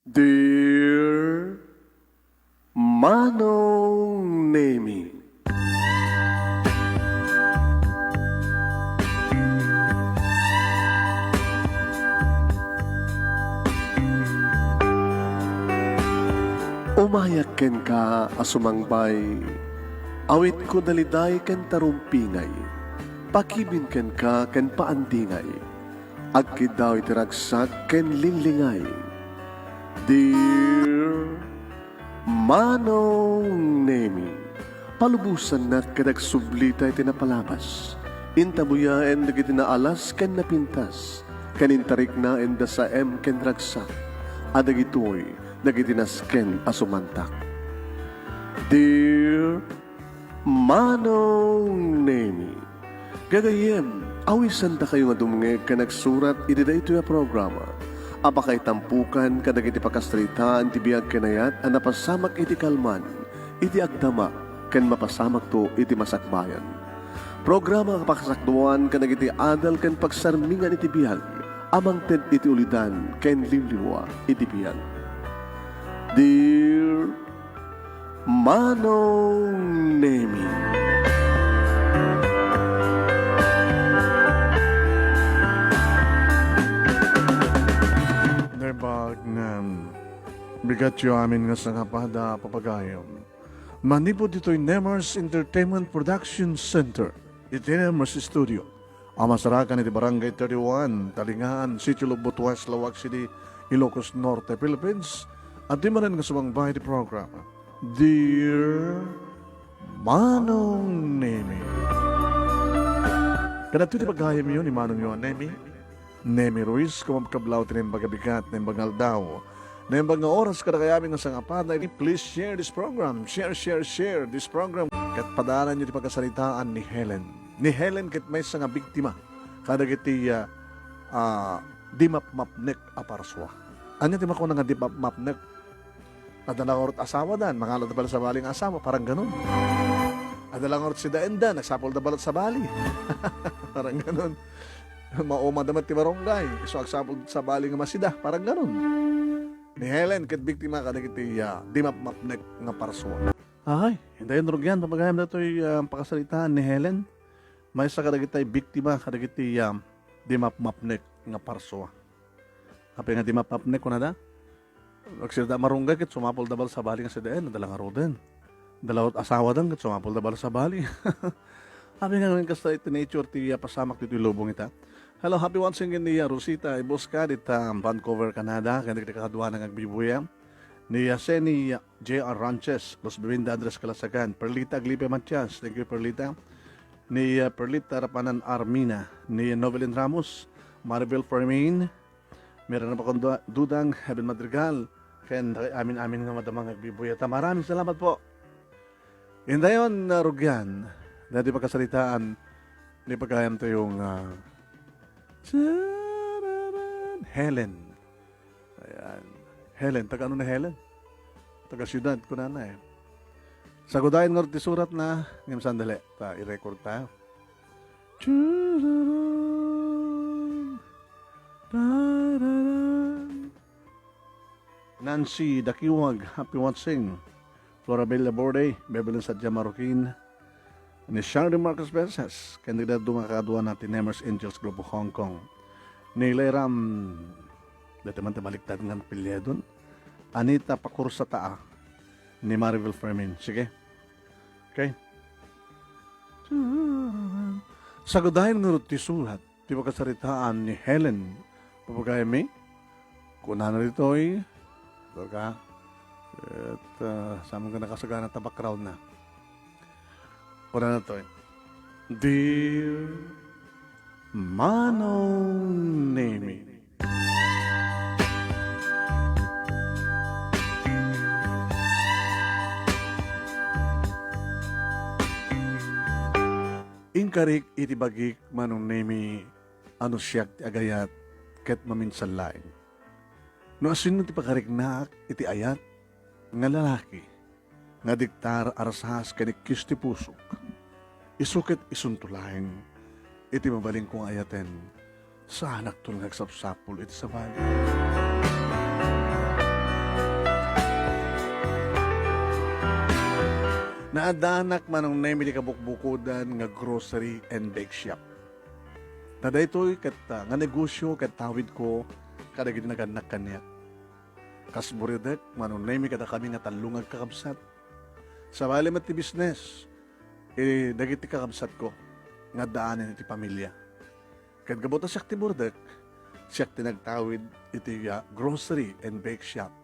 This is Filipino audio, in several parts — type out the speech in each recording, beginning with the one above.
Dear Manong Nemi, umayak ken ka asumangbay, awit ko daliday ken tarumpingay, pakibin ken ka ken paandingay, agkid daw itiragsak ken linglingay. Dear Manong Nemi, palubusan na kadag sublita iti napalabas. Intabuya en dagiti naalas ken napintas, kanintarik na en da sa ken ragsak, adagitoy dagiti nasken asumantak. Dear Manong Nemi, gagayem, awisan ta kayo nga dumnge ka nagsurat iti daytoy a programa. Apakay tampukan kadag iti pakastritaan ti biag kenayat a napasamak iti kalman, iti agdama ken mapasamak to iti masakbayan. Programa kapakasakduan kadag iti adal ken pagsarmingan iti biag, amang ted iti ulidan ken limliwa iti biag. Dear Manong Nemi, Bag nga bigat yo amin nga sa kapada papagayom. Manipod dito'y Nemers Entertainment Production Center. Iti Nemers Studio. Amasarakan iti Barangay 31, Talingaan, Sitio Lubot West, Lawag City, Ilocos Norte, Philippines. At di manan nga sumangbay di program. Dear Manong Nemi. Kanat iti pagayom yun ni Manong yun, Nemi. Nemi Ruiz, kumapkablaw tinim bagabigat na imbangal daw. Na imbang nga oras kada kayaming nga sangapada, please share this program. Share this program. Kat padaanan nyo di pagkasalitaan ni Helen. Ni Helen kat may nga biktima. Kada kiti di mapmapnek aparswa. Anya ti makuna nga di mapmapnek. Adalang orot asawa dan, mangalad na balat sa baling asawa, parang ganun. Adalang orot si Daenda, nagsapol na balat sa bali. Parang ganun. Mauma damat ti barangay, iso agsapod sa bali nga masida, parang ganun. Ni Helen, kat biktima ka na kiti di mapmapnek nga parswa. Ay, hindi yun rugyan, papagayam na ito'y pakasalitaan ni Helen. May sa kadagitay biktima, kadagiti di mapmapnek nga parswa. Kapag nga di mapmapnek ko na da, nagsirda marunggay kit sumapol dabal sa bali nga sidaan, nadalang aroden. Dalawat asawa dan kit sumapol dabal sa bali. Habi nga ngayon kasta iti nature ti pasamak dito yung lubong ita. Hello, happy once again ni Rosita Ibosca dita Vancouver, Canada. Kaya nagkakadwa ng agbibuya. Ni Seni J.R. Ranches, Los Bebinda Andres Calasagan. Perlita Aglipe Matias, thank you Perlita. Ni Perlita Rapanan Armina. Ni Novelin Ramos, Maribel Fermin. Meron na pa kong dudang Heaven Madrigal. Kaya amin nga madamang agbibuya. Maraming salamat po. Indayon na rugyan. Dati pagkasalitaan, ni pagkayam to yung Helen. Ayan. Helen, taga ano na Helen? Taga siyudad ko na eh. Sagudayin nga ti surat na, ngayon sandali, i-record tayo. Nancy Dakiwag, happy watching. Florabella Borde, Bebelin Sadja Marokin, ni Charlie Marcos Bersas, kandidato makakadwa natin Nemers Angels Group of Hong Kong. Ni Leiram, dati man baliktad ng pilya doon. Anita Pakursa Taa, ni Maribel Fermin. Sige. Okay. Sagudahin nga ti sulat, ti pagkasaritaan ni Helen. Papagaya mi, kunan na rito ay, ka, at sama ka nakasagana ta background na. Una na to eh. Dear Manong Nemi, ingkarik itibagik Manong Nemi ano siyak ti agayat ket maminsan lain. No asin ti pakarik na iti ayat nga lalaki nga diktar arasahas kanikis ti pusok. Isukit isuntulain, iti mabaling kong ayaten, sa anak to nagsapsapul iti sa bali. Naadanak manong nemi di kabukbukudan nga grocery and bake shop. Tada ito'y nga negosyo kat tawid ko kada gid naganak kanya. Kasburidek manong nemi kada kami nga talungag kakabsat. Sa bali mati business, dagiti kakabsat ko nga daanan iti pamilya. Kat gabuta siya ti burdek, siya tinagtawid iti grocery and bake shop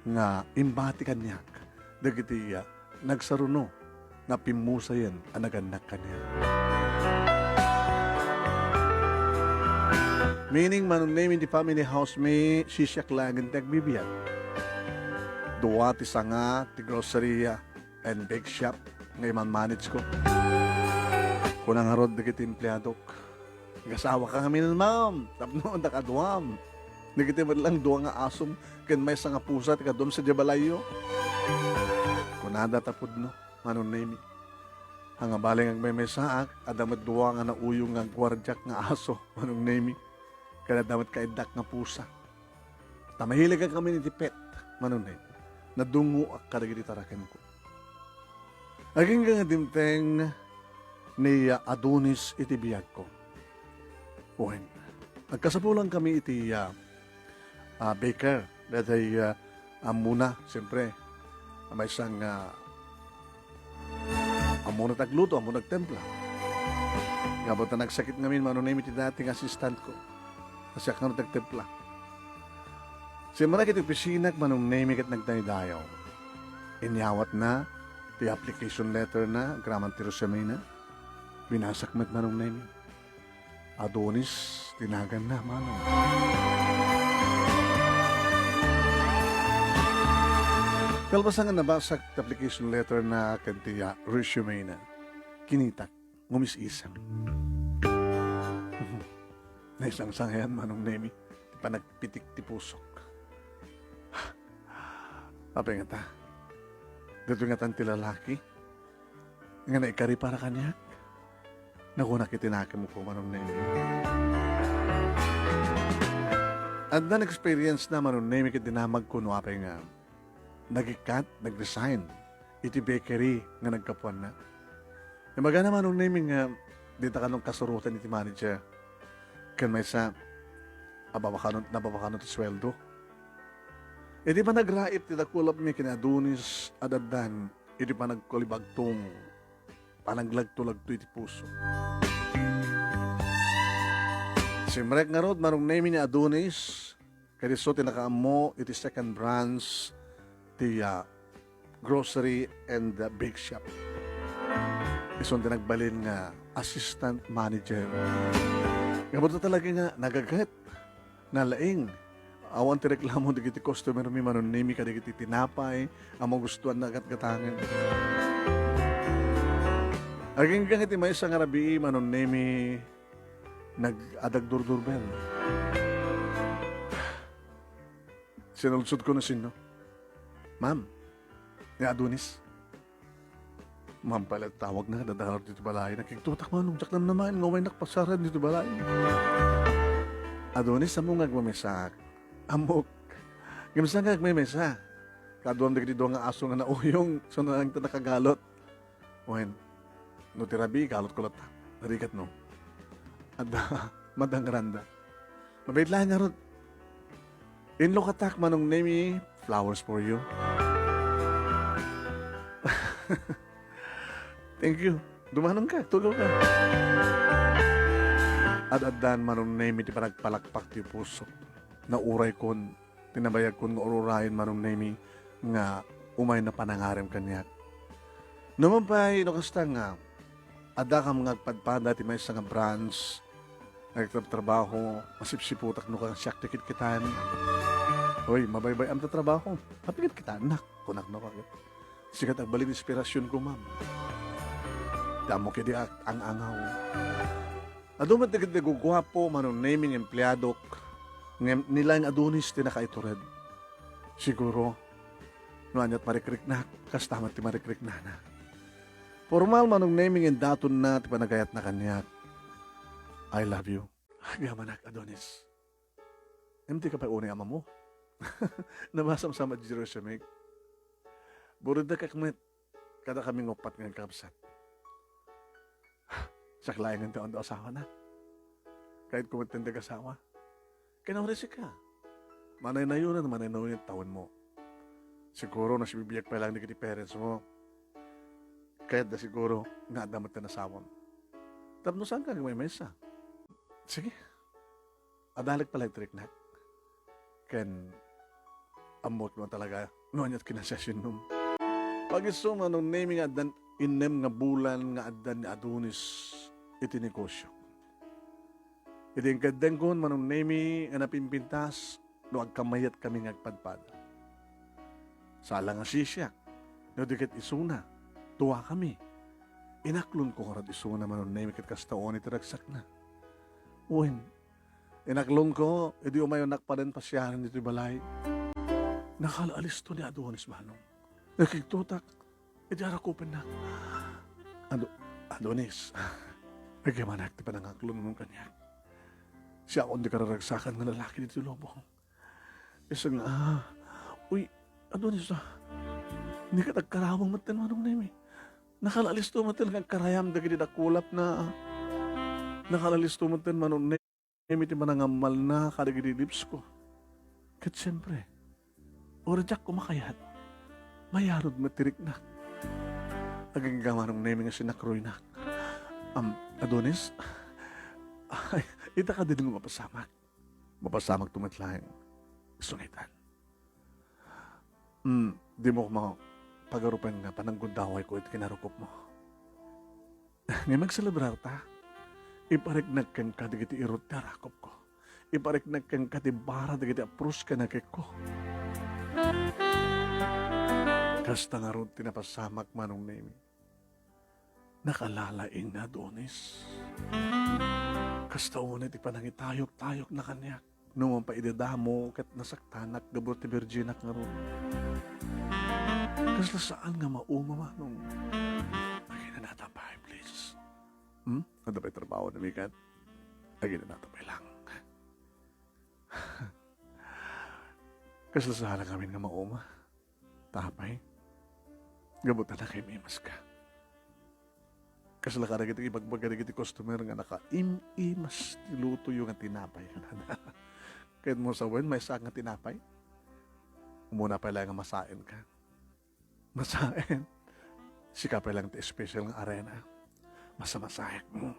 nga imbati kanyak dagiti nagsaruno nga pimusayan ang naganak kanya. Meaning, manong name in the family house may sisyak lang ang tagbibiyag. Duwa ti sanga, ti grocery and bake shop nga manage ko. Kunang harod na kiti empleyadok. Gasawa ka kami ng ma'am. Tapnoon na kaduam. Nagiti man lang duwa nga asom. Ken may sanga pusa ti kadum sa jabalayo. Kunada tapod no. Manong name. Ang abaling ang may saak. Adamat duwa nga nauyong nga gwardiyak nga aso. Manong name. Kaya damat kaidak nga pusa. Tamahilig ang kami ni tipet. Manong name. Nadungo ak kadagiti taraken ko. Aging nga dimteng ni Adonis iti biyag ko. Uwen. Nagkasapulang kami iti baker. Datay muna, siyempre, may isang muna tagluto, muna nagtempla. Gabot na nagsakit ngamin, manunay iti dating assistant ko. Kasi ako na nagtempla. Siya manak iti pisinak, manunay kat nagdaydayaw. Inyawat na, the application letter na, graman tirosamay na. Binasak met manunay mi. Adonis, tinagan na, manong. Kalpasan nga nabasak application letter na kantiya resume na. Kinitak, ngumis-isang. Naisang sangayan manong nemi, di pa nagpitik ti pusok. Apa nga ta? Dito nga tan ti lalaki, nga naikari para kanyak. Naku nakitinake mo ko manong nemi. At experience na manong nemi kit dinamag ko no apay nga nagikat, nag-resign iti bakery nga nagkapuan na. E magana manong nemi nga dito ka nung kasurutan iti manager. Kan may sa nababakanot ti sweldo. E di ba nagraip ti dakulap mi kinadunis adadan iti pa nagkulibagtong panaglag-tulag-to iti puso. Simrek nga rod, manong name ni Adonis, kadiso tinakaamo iti second branch, ti grocery and bake shop. Ison tinagbalin nga assistant manager. Kapag talaga nga nagagat, nalaing. Awan ti reklamo di kiti customer mi manon name ka di kiti tinapay, amo gustuhan na gat-gatangan. Aging kang iti may isang arabi manon name nag-adag dur-durbel. Sinulsod ko na sino. Ma'am, ni Adonis. Ma'am pala tawag na, dadahar dito balay. Nakiktutak manong, jak naman, ngaway nakpasaran dito balay. Adonis, amo ngagmamesak. Amok. Gamsa ngagmamesa. Kaduam na kiti nga aso nga nauyong, so na lang ito nakagalot. Wen, no tirabi, galot ko lata. Narikat no. At madang randa. Mabait lang nga ron. Inlo katak manong name flowers for you. Thank you. Dumanong ka, tugaw ka. Ad-adan manong name iti panagpalakpak ti puso. Nauray kon, tinabayag kon nga ururayan manong name nga umay na panangarem kanyak. Naman pa'y nakasta nga, ada ka mga padpada ti may nga branch, nagtrabaho, masipsiputak no kang siyak tikit kitan. Hoy, mabaybay ang tatrabaho. Kapigit kita, anak, kunak no kagit. Sikat ang balin inspirasyon ko, ma'am. Damo kidi ang angaw. Adumat na kita gugwapo, manong naming empleyadok, nila yung Adonis, tinakaitured. Siguro, nuanyat marikrik na, kastamat ti marikrik na na. Formal manong naming yung daton na, ti panagayat na kanyak. I love you. Gamanak, Adonis. Hindi ka pa unay ama mo. Namasam-sama di Jerusalem. Burod na kakmet. kada kaming upat nga kapsat. Sa kalayan ng taon do asawa na. Kahit kumatindig asawa. Kinawrisi ka. Manay na yun at manay na yun yung taon mo. Siguro na si bibiyak pa lang ni kiti parents mo. Kahit na siguro nga damat ka nasawam. Tapno saan ka may mesa? Sige. Adalag pala yung na. Ken amot mo talaga. Noon at kinasasyon nung. Pag-isuma nung naming adan inem nga bulan nga adan ni Adonis iti negosyo. Iti ang kadengkon manong nami nga napimpintas no agkamayat kami ngagpadpad. Sala nga sisya, no dikit isuna, tuwa kami. Inaklon ko karat isuna manong nami kat kastaon iti ragsak na. Uwin, inaklon ko, edi umayon nakpadan pasyaran dito balay. Nakalaalis to ni Adonis manong. Nakiktutak, edi arakupan na. Adonis, nagyaman akti pa nangaklon nung kanya. Siya ako hindi kararagsakan ng lalaki dito lobong. Isa nga, uy, Adonis hindi ka nagkarawang matan manong nemi. Nakalaalis to matan nagkarayam dagiti dakulap na. Nakalaalis to matan manong nemi ti manangamal na kadagiti lips ko. Kat siyempre, orajak ko makayat. Mayarod matirik na. Aging gamanong nemi nga sinakroy na. Adonis, ay, ita ka din mo mapasamak. Mapasamak tumatlaing. Sungitan. Di mo ko pagarupan nga pananggundaway ko iti kinarukop mo. Nga magselebrar ta, ipariknag kang kadigiti irot na rakop ko. Ipariknag kang katibara digiti apros ka na ko. Kasta nga ron tinapasamak manong nemi. Nakalalaing na Adonis. Kasta unay ti panangitayok-tayok na kanyak. Nung pa idadamo kat nasaktanak gabor ti virginak nga ron. Kasla saan nga mauma manong. Agin na natapay, please. Ano ba'y trabaho na mikat? Agin na natapay lang. Kasla saan nga kami nga mauma. Tapay. Gabutan na kay mimas ka. Kasla ka na kita ibagbaga na kita customer nga naka-imas tiluto yung tinapay. Kahit mo sa wen, may sa nga tinapay. Umuna pa lang nga masain ka. Masain. Sika pa lang ti special nga arena. Masamasahin.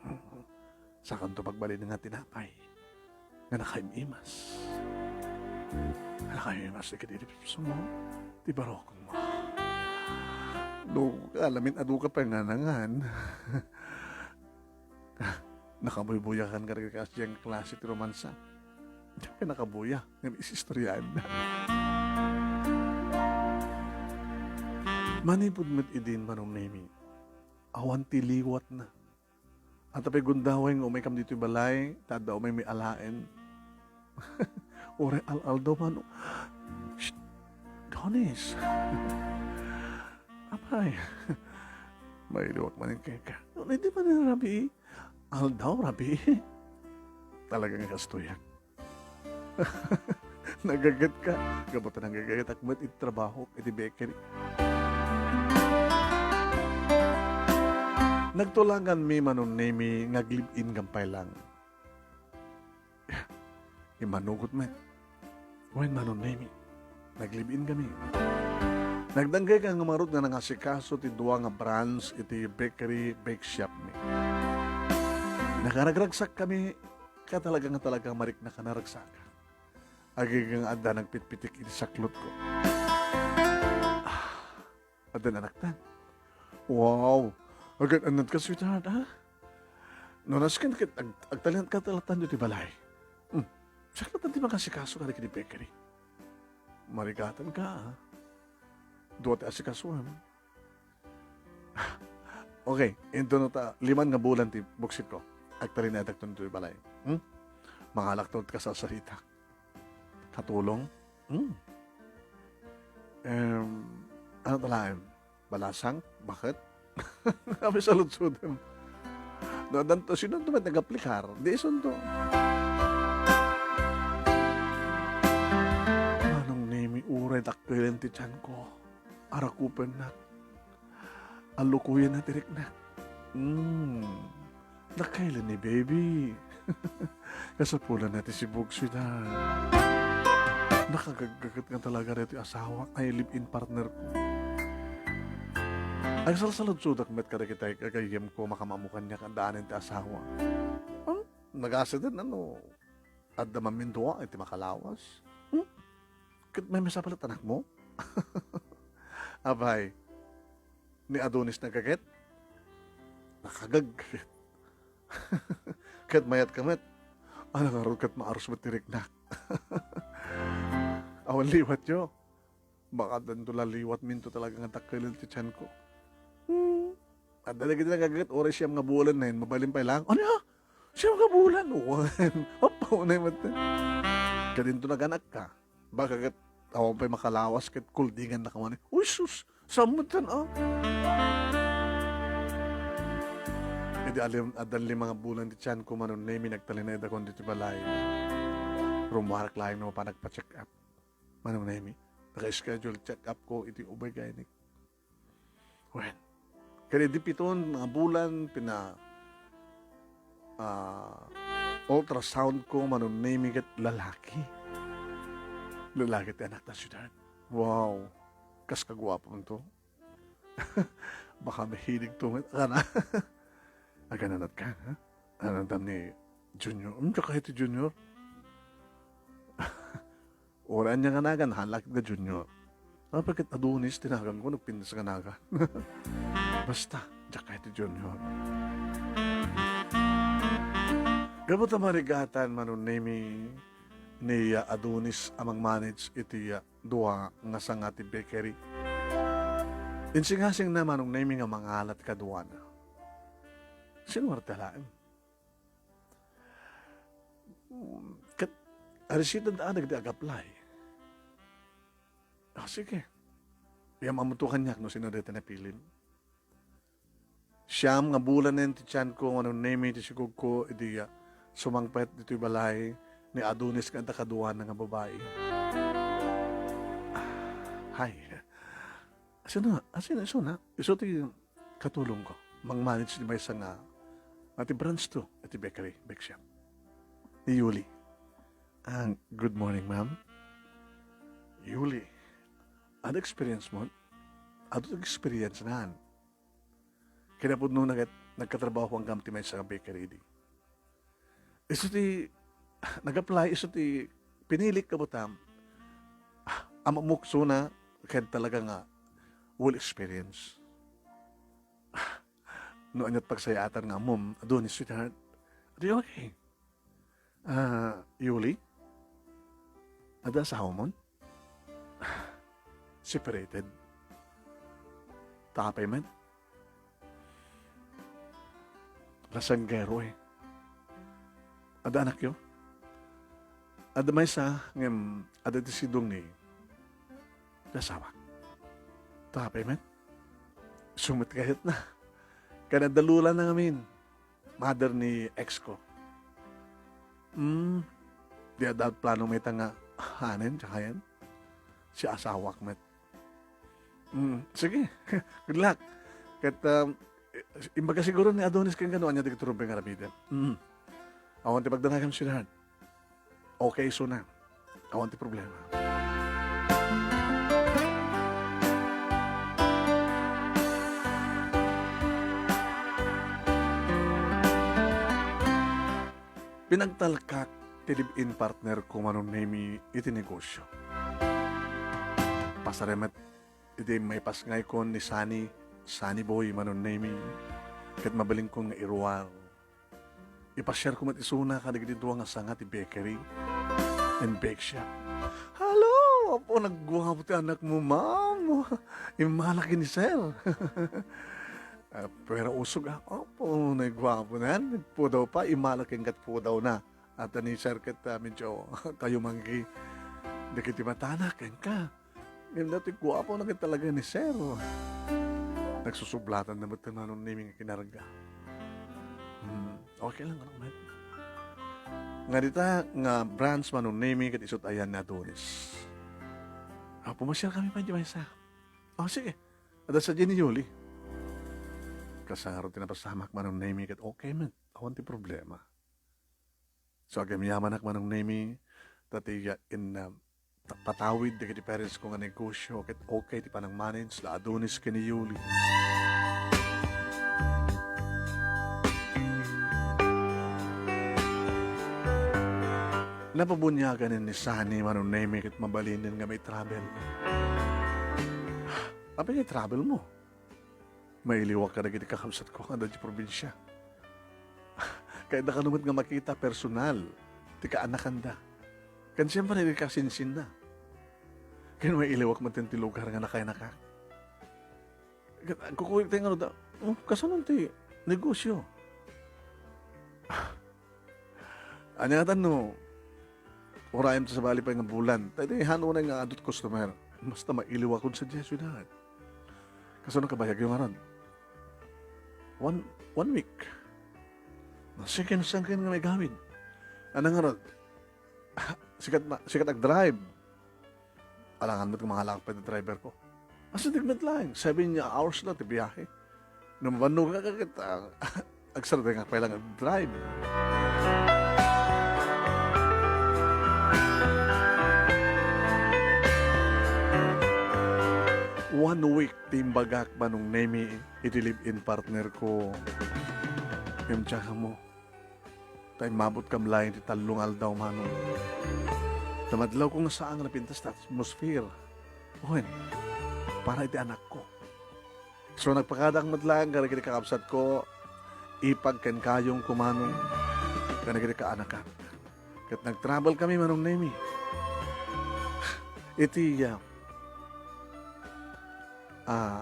Sa kanto pagbali nga tinapay. Nga naka-imas. Naka-imas na kititipso mo. Ti barokong mo. No, alamin adu ka pa nga nangan. Nakabuy-buyakan ka rin kasi yung klase ti romansa. Diyan ka nakabuya. Ng isistoryan. Manipod met idin manong nemi. Awan ti liwat na. At apay gundaway nga umay kam dito balay. Tada umay may alaen. Ore al-al daw manong. Shh! Donis! Apay, may liwak man yung keka. Hindi pa nila rabi. Al daw rabi. Talagang kastuyak. Nagagat ka. Gabutan ang gagagat. Akmat iti-trabaho. Iti-bakery. Nagtulangan mi manon nemi ngaglibin gampay lang. Imanugot man. Wen manon nemi. Naglibin kami. Nagdanggay ka nga marot nga nangasikaso ti duwa nga branch iti bakery bake shop mi. Nakaragragsak kami ka talaga marik na kanaragsakan. Agiging adda nagpitpitik iti saklot ko. Adda nanaktan. Wow! Agad anad ka sweetheart ha? Nonaskan kit agtalian ka talatan iti balay. Saklatan ti makasikaso ka iti bakery. Marigatan ka ha? Duwate asikasuhan. Okay, ito na ta, 5 nga bulan ti buksit ko. Agtali na itagtun ito balay. Mangalaktot ka sa sarita. Katulong. Ano talaan? Balasang? Bakit? Kami sa lutsudan. Danto, sino ito ba nag-aplikar? Di isundo. Anong nemi uray takpilan ti tiyan ko. Arakupan na. alukuyan na tirik na. Nakailan ni baby. Kasapulan natin si Bug, sweetheart. Nakagagagat nga talaga rito yung asawa, ay live-in partner ko. Ang salsalod sudak met kada kita kagayam ko makamamukan niya kandaanin ti asawa. Nag-asa din at damamintuwa iti makalawas. Kat may masapalit anak mo? Abay, ni Adonis na kaget? Nakagagagit. Kat mayat kamet, ano nga kat maaros matirik na. Awan liwat yo. Baka dandula liwat minto talaga nga takilin ti tiyan ko. At dalagit na kagat, oras siyam nga bulan na yun, mabalim pa lang. Ano ya? Siyam nga bulan? Opo, na yung mata. Kadinto naganak ka. Baka kat, awan pa'y makalawas, kat kuldingan na kaman. Uy, sus, samutan Hindi adali mga bulan di tiyan ko manon na yung nagtalinay akong dito balay. Rumarak lang na pa nagpa-check up. Manong Nemi, naka-schedule check up ko iti ubay gaynik. Well, kaya di piton, mga bulan, ultrasound ko, manong Nemi kat lalaki. Lalaki ti anak na siyudad. Wow, kas kagwapo mo to. Baka mahilig to. Agananat ka, ha? Anandam ni Junior. Tsaka iti Junior. Oran niya nga nagan, halakit ka Junior. Pagkat Adonis, tinagan ko, nagpindas ka nagan. Basta, tsaka iti Junior. Gabot ang marigatan manon ni Adonis amang manage iti dua nga sangati bakery. Insingasing na manong Nemi nga mangalat ka duwa na. Sinuwartalaan. Kat, arisitan taan nagdi-ag-apply. Sige. Kaya mamutukan niya no sinodete na pilin. Siyam nga bulan na ti tiyan ko, anong name ti sigug ko, iti sumangpet dito'y balay ni Adonis kanta kaduan nga babae. Hay. Asin na. Iso ti katulong ko. Mang-manage ni may isang ati branch to, ati bakery, bake shop. Ni Yuli. Good morning, ma'am. Yuli. Ano experience mo? Ano experience na? Kaya po nung nagkatrabaho ang gamti may sa bakery di. Iso ti, nag-apply, iso ti, pinilik ka butam. Amamukso na, kaya talaga nga, full experience. Noon at pagsayatan nga, mom, Adonis, sweetheart. Are you okay? Yuli? Ada sa homon? Separated. Tapay man. Lasanggero Ada anak yo. Ada may sa ngem ada ti sidong ni kasawa. Tapay man. Sumit kahit na. Kana dalulan na ngamin. Mother ni ex ko. Di ada plano may tanga hanen tsaka yan. Si asawak met. Sige. Good luck. Kat, imbaga siguro ni Adonis kang gano'n niya tigturubing arabidan. Awan ti pagdanagan siya. Okay, so na. Awan ti problema. Pinagtalkak ti live-in partner ko manon Nemi iti negosyo. Pasaremat iti may pasngay ko ni Sunny Boy manon Nemi kat mabaling ko nga iruwal. Ipashare ko matisuna kadigdi duwa nga sanga ti bakery and bake shop. Hello! Apo, nagguwapo ti anak mo, ma'am. Imalaki ni sir. Pero usog Opo, nagguwapo na. Nagpudaw pa, imalaking kat pudaw na. At ni sir kat medyo tayo manggi. Di kiti matanak, ka. Ngayon natin, guwapo na talaga ni sir. Nagsusublatan na ba't naman naming kinarga. Okay lang, man. Nga dita, nga branch man naming kat isot ayan na Adonis. Pumasyal kami pa di ba isa? Sige. Ada sa Jenny Yuli. kasaro tinapasamak manong nemi ket okay man, awan ti problema. So agam yaman ak manong nemi, tati in patawid di kiti parents ko nga negosyo, ket okay ti panang manage, la adonis kini Yuli. Napabunyagan ni Sani manong nemi ket mabalinin nga may travel. Apa nga travel mo? Mailiwak ka na giti kakabsat ko kada di probinsya. Kaya na kanungot nga makita personal, ti kaanakan da. Kan siyempre di kasinsin na. Kaya may iliwak mo ti lugar nga nakay-nakak. Kukulit tayo nga da, kasanon ti negosyo. Anyatan no, orayan sa bali pa nga bulan. Tayo hano na nga adult customer. Basta mailiwak ko sa syudad. Kasanon kabayag yung aran. One week. Second sangkin nga may gawin. Anong nga ron? Sikat nag-drive. Alangan mo itong mga lakpad na driver ko. Asa tigmat lang. 7 hours na iti biyahe. Namabano ka kakita. Agsarate nga pa lang drive. One week timbagak manong nemi iti live-in partner ko. Yung tsaka mo. Tayo mabot kam lain ti talong aldaw manong. Tamadlaw ko nga saan napintas na atmosphere. Owen, para iti anak ko. So nagpakadang madlang karagiri kakabsat ko, ipagkan kayong kumanong karagiri kaanakan. Kat nag-travel kami manong nemi. Iti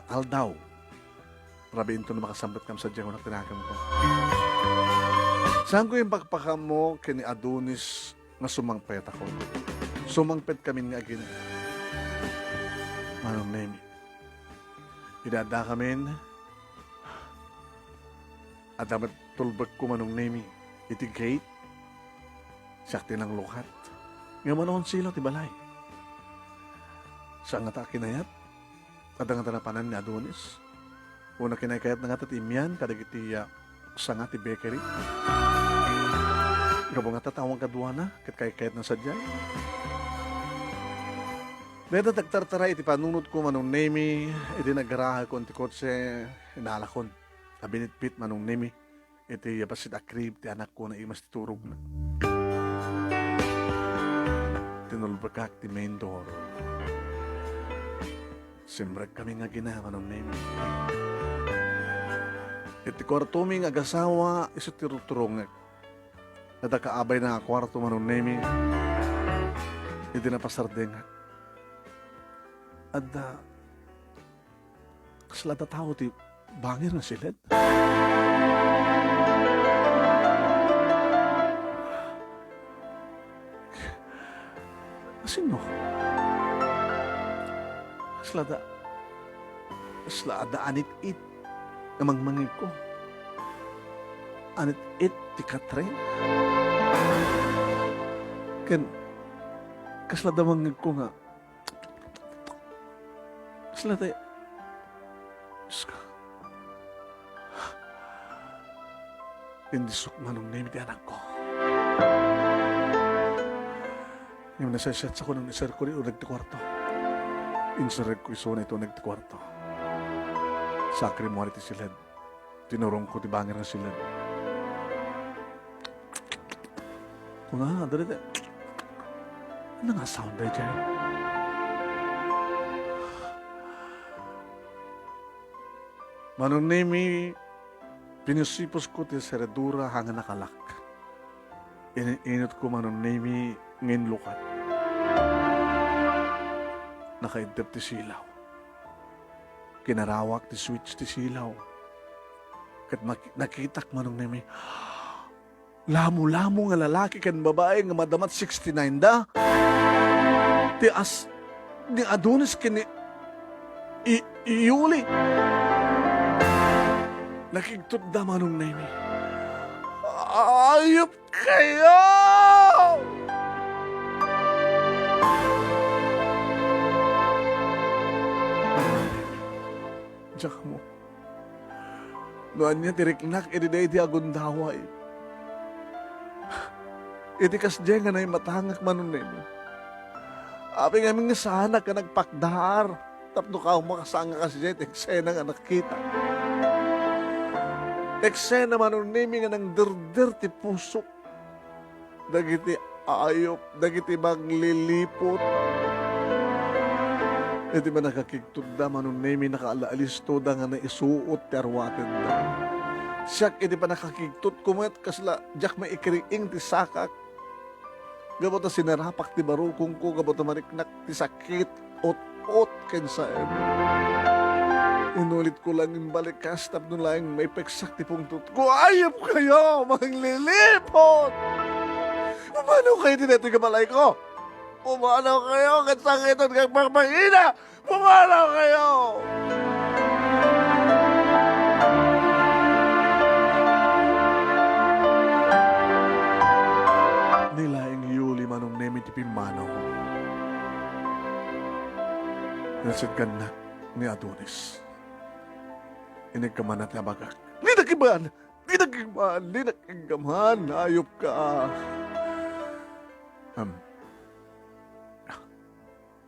aldaw. Rabiin to na makasambat kam sa diyang tinakam ko. Saan ko yung pakpakam mo kini Adonis nga sumangpet ako? Sumangpet kami nga agin. Manong nemi. Idada kami. At dapat tulbag ko manong nemi. Iti gate. Sakti ng lukat. Nga manoon sila ti balay. Saan nga ta kinayat? At ang tanapanan ni Adonis. Una kinakayat na nga tatimyan, kadagiti sa nga ti bakery. Ikaw nga tatawang kadwa na, kayat na sadyay. Dito tagtartara iti panunod ko manong nemi, iti nagaraha ko ti kotse, inalakon. Abinitpit manong nemi, iti pasit akrib, ti anak ko na imas titurog na. Tinulbagak ti main door. Simbrag kami nga ginawa ng nemi. Iti kwarto mi nga agasawa, iso tiruturong nga. At kaabay na kwarto manong nemi. Iti napasardeng nga. At kaslata tao ti bangir na silid. Sino? Slada anit-it namang mangig ko. Anit-it ti katren. Kaslada mangig ko nga. Kaslada Diyos ka. Indisok manong name ti anak ko. Yung nasasyat sa ko ng isar ko rin ulag ti kwarto. Insurrect ko iso na ito nagtikwarto. Sakri mo ti silad. Tinurong ko ti bangir na silad. Kung nga, dali. Ano nga sound na dyan? Manong nemi, pinusipos ko ti seredura hanga nakalak. Init ko manong nemi ngin lukat. Nakaidap ti silaw. Kinarawak ti switch ti silaw. Kat nakitak manong nemi, lamo-lamo nga lalaki kan babae nga madamat 69 da. Ti ni Adonis kini Yuli. Nakigtut da manong nemi. Ayop kayo! Diyak mo. Noan niya tiriknak, iti agundaway. Iti kasdya nga na matangak manon nemi. Abi nga nga sana ka nagpakdahar. Tapno ka makasanga ka siya, eksena nga nakita. Eksena manon nemi nga nang derder ti pusok. Dagiti ayop, dagiti maglilipot. Iti ba nakakigtugda manon nemi nakaalaalis to da nga naisuot ti arwaten da. Siyak iti pa nakakigtut kumet kasla jak may ikiriing ti sakak. Gabot na sinarapak ti barukong ko, gabot na maniknak ti sakit, ot-ot kensa em. Inulit ko lang yung balikas, tapno lang may peksak ti pungtut ko. Ayop kayo, manglilipot! Pumanaw kayo din ito yung kabalay ko? Pumanaw kayo, katsakitan kang pagpangina! Pumanaw kayo! Nilaing Yuli manong nemi ti pimanaw ko. Nasit ka na ni Adonis. Inig ka man at nabagak. Di nakiman! Di nakiman! Di nakigaman! Ayop ka!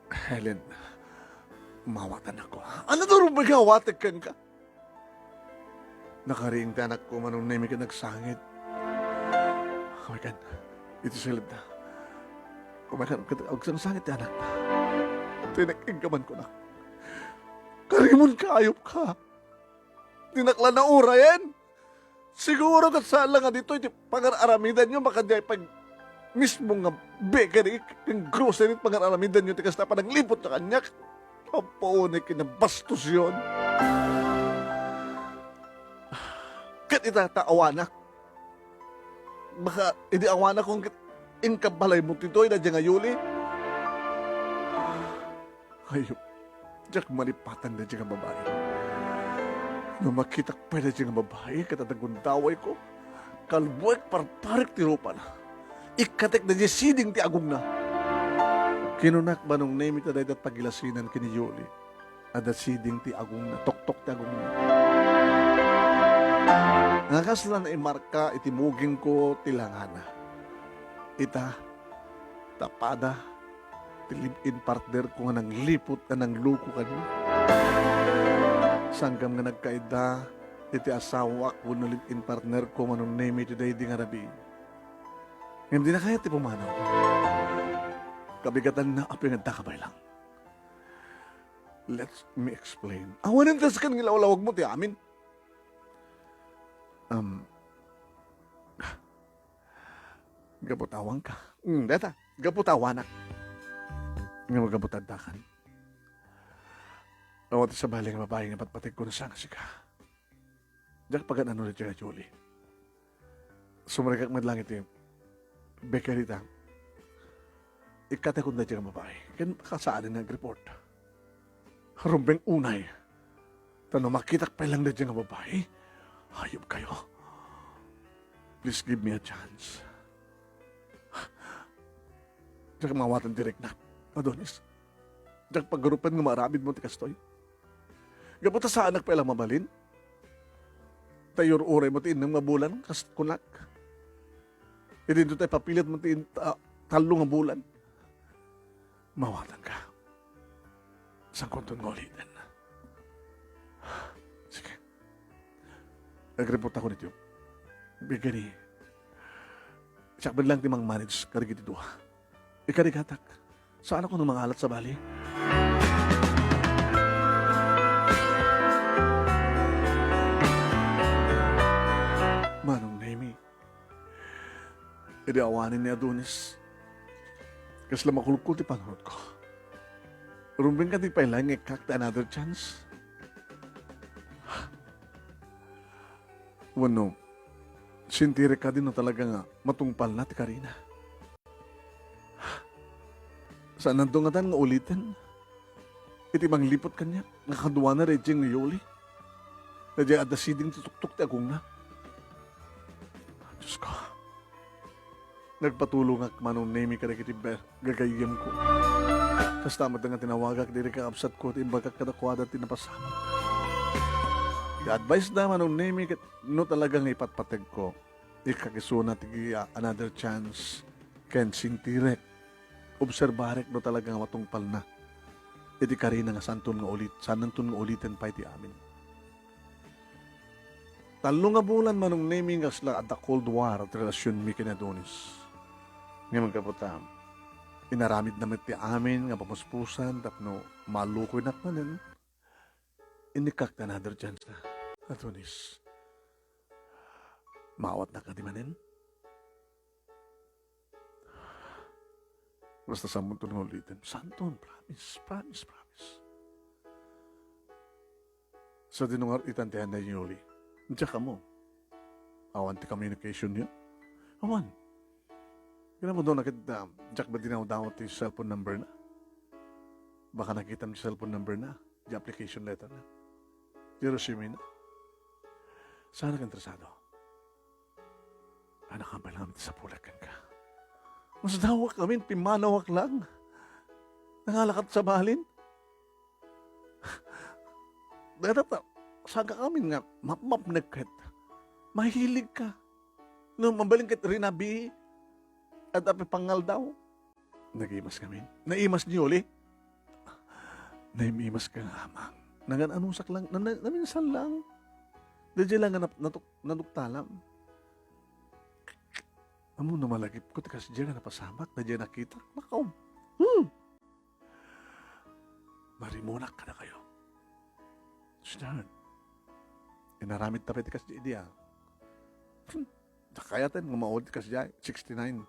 Helen, mawatan ako. Ano doon magawatek kan ka? Nakariing tanak ko manong nemi ka nagsangit. Oh my God. Ito silid na. Kumakan, huwag sang sangit na anak na. Tinakinggaman ko na. Karimon ka, ayop ka. Tinakla na ura yan. Siguro kat saan lang nga dito, iti pangararamidan nyo, baka di pag mismo nga bakery, yung grocery, pangararamidan nyo, tikas na pa naglipot na kanyak. Papuunay kinabastos yun. Kat itataawanak. Baka, hindi awanak kung inkabalay mo titoy na dyan nga Yuli. Ayop, diyak malipatan na dyan nga babae. Nung makita pa na dyan nga babae, katatagundaway ko, kalbuek parparik ti rupa na. Ikatek na dyan siding ti agong na. Kinunak ba nung name ito dahil pagilasinan kini Yuli? Ada siding ti agong na, tok-tok ti agong na. Nakasla na imarka itimuging ko tilangana. Ita, tapada, tilibin partner ko nga nang lipot na nang luko kanyo. Sanggam nga nagkaida, iti asawa ko nalibin partner ko manong name iti day di nga rabi. Ngayon di na kaya ti pumanaw. Kabigatan na api nga takabay lang. Let me explain. Awanin tas kan ngilawlawag mo ti amin. Gabutawan ka. Deta, gabutawanak. Nga magabutadakan. Awat sa bali nga babae nga patpatig ko na sang sika. Diyak pagan ano na dyan, Julie. Sumarikak madlangit yung bakery ta. Ikatakot na dyan ang babae. Kan kasaan na nag-report. Harumbeng unay. Tanong makitak pa lang na dyan ang babae. Hayop kayo. Please give me a chance. Diyak mawatan direct na. Adonis. Diyak paggarupan nga marabid mo ti kastoy. Gabuta sa anak pa ilang mabalin. Tayor uray mo ti inang mabulan. Kunak. E dito tayo papilit mo ti talong nga bulan. Mawatan ka. Sang konton ngolitan. Sige. Nag-report ako nito. Bigani. Siyak lang timang manage karigit ito. Ikarigatak. Saan ako nung mga alat sa bali? Manong Nemi. Idi awanin ni Adonis. Kasla makulukul ti panahod ko. Rumbing ka di pa ilang ikakta another chance. Wano, sintire ka din na talaga nga matungpal na ti Karina. Saan nandungatan nga ulitin? Iti manglipot kanya, nakaduwa na rejeng ni Yoli. Nadya at nasiding tutuktok ti agong na. Diyos ko, nagpatulong ak manong name ka na kitibber, gagayim ko. Kas tamad nga tinawagak, diri ka absat ko, timbagak kadakwada tinapasama. advice na manong name no talagang ipatpateg ko. Ikakisuna tigi another chance. Ken sintirek. Obserbarek no talagang matungpal na. Iti karina nga santon nga ulit. Sananton nga ulitin pa iti amin. Talo nga bulan manong naming nga sila at the Cold War at relasyon mi kinadonis. Ngayon kaputam. Inaramid naman ti amin nga pamuspusan tapno malukoy nakmanin. Inikak na another chance na. Atunis. Mawat na ka di manin. Basta sa mundo ng ulitin. Santon, promise, promise, promise. Sa dinungar itantihan na yung uli. Diyan ka mo. Awan ti communication yun. Awan. Kailan mo doon nakita, Jack ba dinaw-daw ti cellphone number na? Baka nakita mo ti cellphone number na. Di application letter na. Di resume na. Sana ka interesado. Anak ka ba namin sa pulakan ka? Mas dawak kami, pimanawak lang. Nangalakat sa bahalin. Data, saga kami nga, map nagkat. Mahilig ka. Nung mabaling kat rinabi, at api pangal daw. Nag-imas kami. Naimas niyo uli. Naimimas ka nga, amang. Nangan-anusak lang, naminsan lang. Dadya lang nga naduktalam. Amo na malagip ko, tikas dyan nga napasamak, na dyan nakita. Nakaw. Marimunak ka na kayo. Start. Inaramit tapit tikas dyan diya. Nakayatan, ngumaod tikas dyan, 69.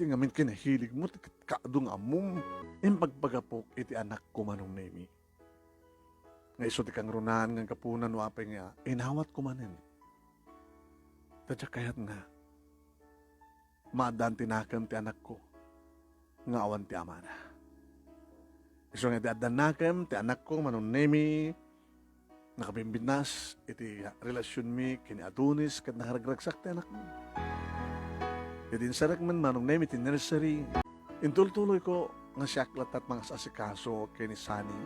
Di nga min kinahilig mo, kaadong among. Yung pagpagapok, iti anak ko manong nemi. Nga iso ti kang runan, nga kapunan, wapay nga, inawat ko manin. Tadya kayat nga, maadan tinakam ti anak ko, nga awan ti amana. Iso nga ti adan ti anak ko, manong nemi, nakabimbinas, iti relasyon mi, kini Adonis, kat nakaragragsak ti anak mo. Iti insarak man manong nemi, ti nursery, intultuloy ko, nga siyaklat at mga sasikaso, kini Sunny.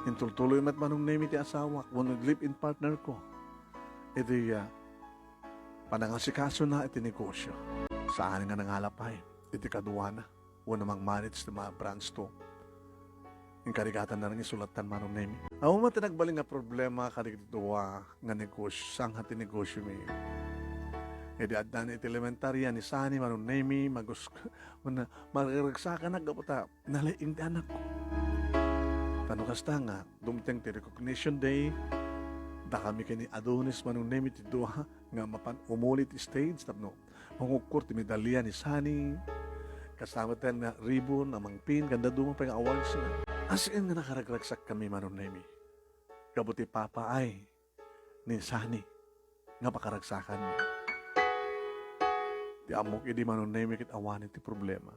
Intultuloy mat manong nemi ti asawa, kung nag-live-in partner ko. Iti, panangasikaso na iti negosyo. Saan nga nangalapay, iti kaduwana, o namang manage na mga branch to. Yung karigatan na rin isulatan manong nemi. Ako man tinagbaling nga problema karigdua nga negosyo, sang hati negosyo mi. Edi adan iti elementarya ni Sani manong nemi, maragsakan na gaputa, nalaing ti anak ko. Tanong kasta nga, dumiteng ti recognition day, da kami kini Adonis manong nemi ti duha nga mapan umulit ti stage tapno mangukur ti medalya ni Sani kasama tayo nga ribbon amang pin ganda dumang pa nga awards na as in nga nakaragragsak kami manong nemi kabuti papa ay ni Sani nga pakaragsakan ti amok idi manong nemi kit awanin ti problema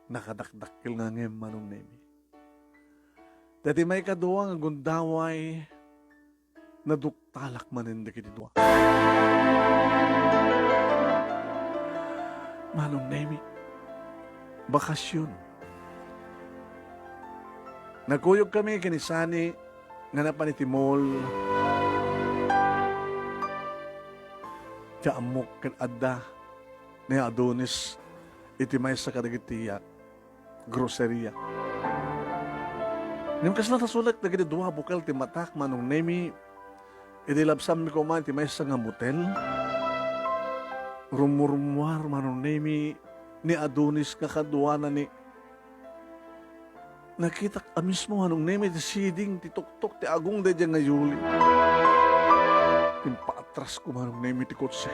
nakadakdakil nga ngem manong nemi. Dati may kaduwa nga gundaway na duktalak manin da kiti duwa. Manong nemi, bakasyon. Nagkuyog kami kinisani nga napanitimol. Tiya amok kan adda ni Adonis iti may sa kadagitiya groceria. Ngayon kasi natasulat na gini duha bukal ti matak manong nemi idilabsam mi kuman ti may nga motel rumurmuar manong nemi ni Adonis kakaduana ni nakita ka mismo manong nemi ti siding ti tuktok ti agong da dyan nga yuli impaatras ko manong nemi ti kotse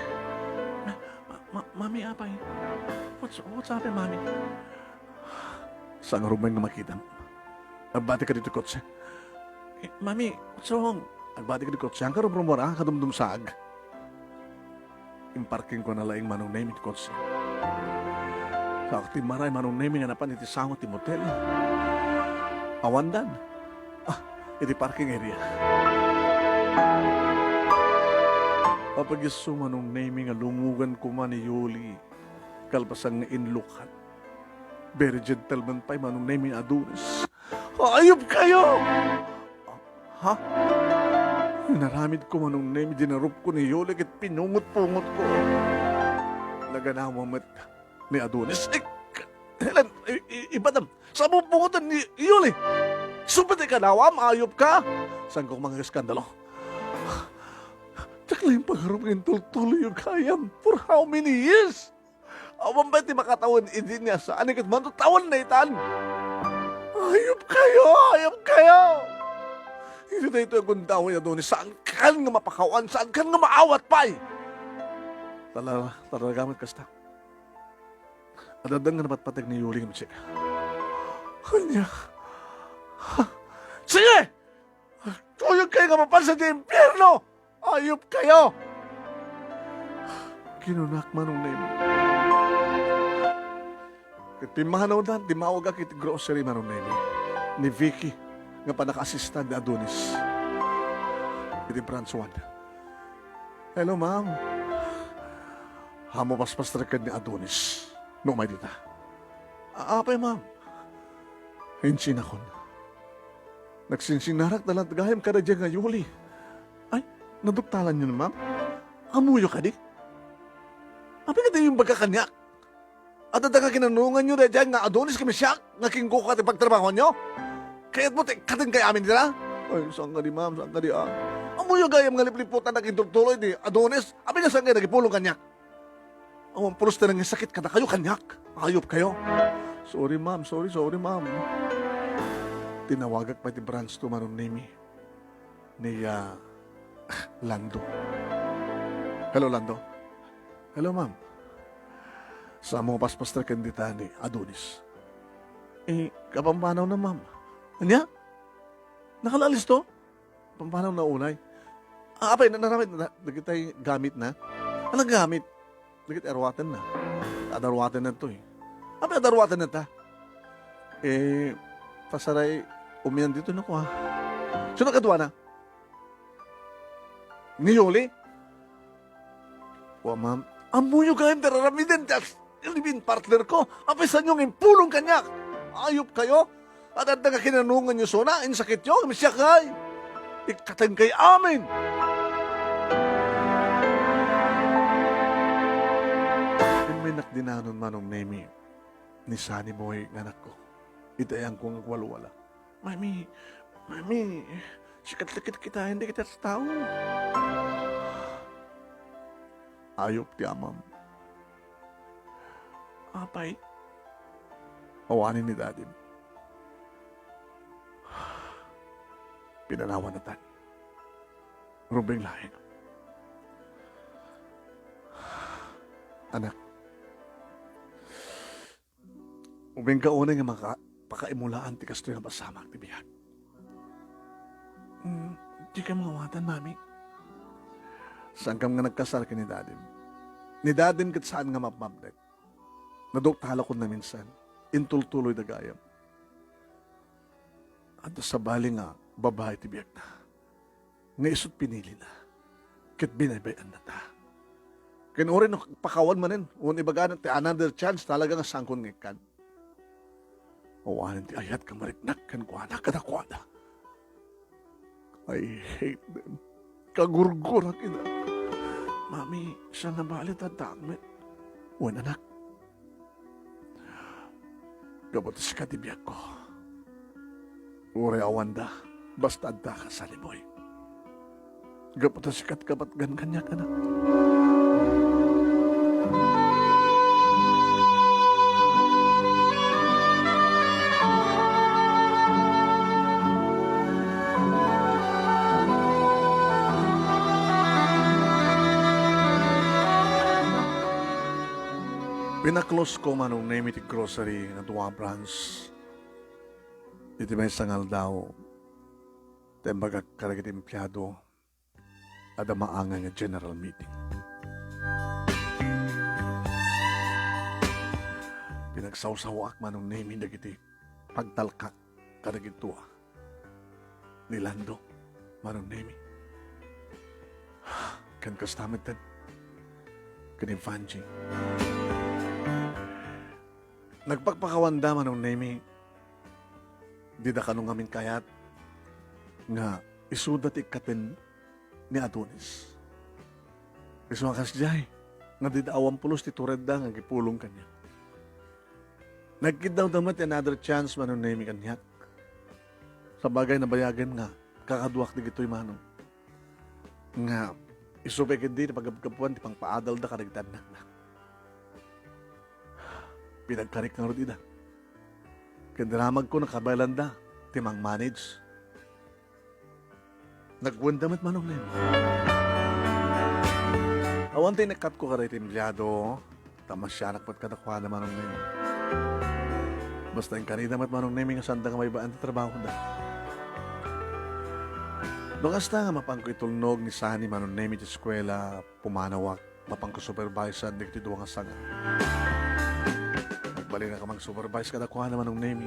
Mami apay what's happened mami saan rumay nga makita mo nagbati ka dito kotse. Mami, what's wrong? Nagbati ka dito kotse. Ang karumrumura, kadumdumsag. Imparking ko na laing manong name iti kotse. Sa akti maray manong name nga napan iti sangot ti motel. Awandan. Iti parking area. Papagiso manong name nga lumugan ko man ni Yuli. Kalpasang nga inlukan. Very gentleman pa'y manong name nga Adonis. Ayop kayo! Ha? Naramid ko manong name, dinarup ko ni Yuli at pinungot-pungot ko. Naganawa mat ni Adonis. Helen, iba na. Sa pupungotan ni Yuli. Supati ka nawam, ayop ka. Saan ko mga skandalo? Takla yung pagharap ng tultuloy yung kayam. For how many years? Awan ba ti makatawan idin niya sa anikat man tawan na itan? Ayop kayo! Ayop kayo! Hindi na ito yung gundaw niya doon. Saan kan nga mapakawan? Saan kan nga maawat pa eh? Talagamit kasta. Adadang nga napatpatag ni Yuli ng Mitsika. Kanya. Sige! Tuyog kayo nga mapansa di impyerno! Ayop kayo! Kinunak manong name. Timahanaw na, timawag akit grocery manong name. Ni Vicky, nga pa naka-assistant ni Adonis. Iti branch 1. Hello, ma'am. Hamo paspas rekad ni Adonis. No, may dita. Apay, ma'am. Hinsin akon. Nagsinsinarak na lang tagahim kada dyan nga Yuli. Ay, naduktalan niyo na, ma'am. Amuyo ka di? Apay ka yung bagkakanyak. At ang kinanungan nyo na dyan nga Adonis kami siya, nga kingko ka at pagtrabaho nyo. Kaya't mo, katin kay amin nila. Ay, saan ka di, ma'am, saan ka di, ah. Amuyo gayam nga lipliputan na kintutuloy ni Adonis. Apay nga saan kayo nagipulong kanyak. Ang pulos na nang sakit ka na kayo, kanyak. Ayop kayo. Sorry, ma'am. Sorry, ma'am. Tinawagak pa ti branch to manon nimi. Ni Lando. Hello, Lando. Hello, ma'am. Sa mga paspaster kandita ni Adonis. Kapampanaw na, ma'am. Anya? Nakalalis to? Pampanaw na unay. Apay, naramit na. Nagitay gamit na. Anong gamit? Dikit arwatan na. Adarwatan na to eh. Apa adarwatan na ta? Pasaray, umiyan dito na ko ha. Sino kadwa na? Ni Yoli? O ma'am, amuyo ka yung teraramidin. Ilibin partner ko. Apa sa nyong impulong kanyak. Ayop kayo. At ang nga kinanungan nyo sona. Insakit nyo. Misya kay. Ikatan kay amin. Dinanon manong nemi ni Sunny Boy ng anak ko. Itayang kong walwala. Mami, sikat-likit kita, hindi kita sa tao. Ayop ti amam. Apay, awanin ni Daddy. Pinanawan na tan. Rubing lahin. Anak, ubing ka unay nga pakaimulaan ti kastoy nga pasamak ti biyag. Di ka mawatan, mami. Saan kam nga nagkasal ka ni Dadin? Ni Dadin kat saan nga mapmabdek? Naduktala ko na minsan. Intultuloy na gayam. At sa bali nga, babae ti biyag na. Nga isot pinili na. Kit binabayan na ta. Kinuri no pakawan manin. Uwan ibaganan ti another chance talaga nga sangkon ngikan. Awanan ti ayat ka mariknak kan kuana kadakwada. I hate them. Kagurgurak ina. Mami, siya na balit at damit. Uwan anak. Gabatas ka tibiyag ko. Ure awanda. Basta da ka sa liboy. Gabatas ka kabat gan kanyak anak. Pinaklos ko manong name iti grocery nga tuwa branch. Iti may sangal daw. Tembaga karagit empleyado. At maanga nga general meeting. Pinagsawsawak manong name dagiti pagtalkak karagit tuwa. Ni Lando manong name. Kan kastamit tan. Kanin Fanji. Nagpagpakawanda man ng name Di da kanong amin kayat nga isudat ikaten ni Adonis. Isu nga kasjay nga di da 80 ti tured da nga gipulong kanya. Nagkid daw damat another chance manunemi kanyak. Sa bagay na bayagan nga, kakaduak di gito'y manong. Nga, isupay hindi na pagkapuan, di pang paadal da karagdan na. Pinagkarik ng rodida. Kandaramag ko nakabalan da, timang manage. Nagwandamat manong na yun. Awan tayo nakat ko karay timbyado, tamasyanak pat kadakwa na manong na yun. Basta yung kanidamat manong na yun, nga sanda nga may baan trabaho da. Nungasta nga mapangko itulnog ni Sani manon nemi ti eskwela, pumanawak, mapangko supervisor, di duwa nga sanga. Nagbalik na ka mag-supervise kada kuha naman ng nemi.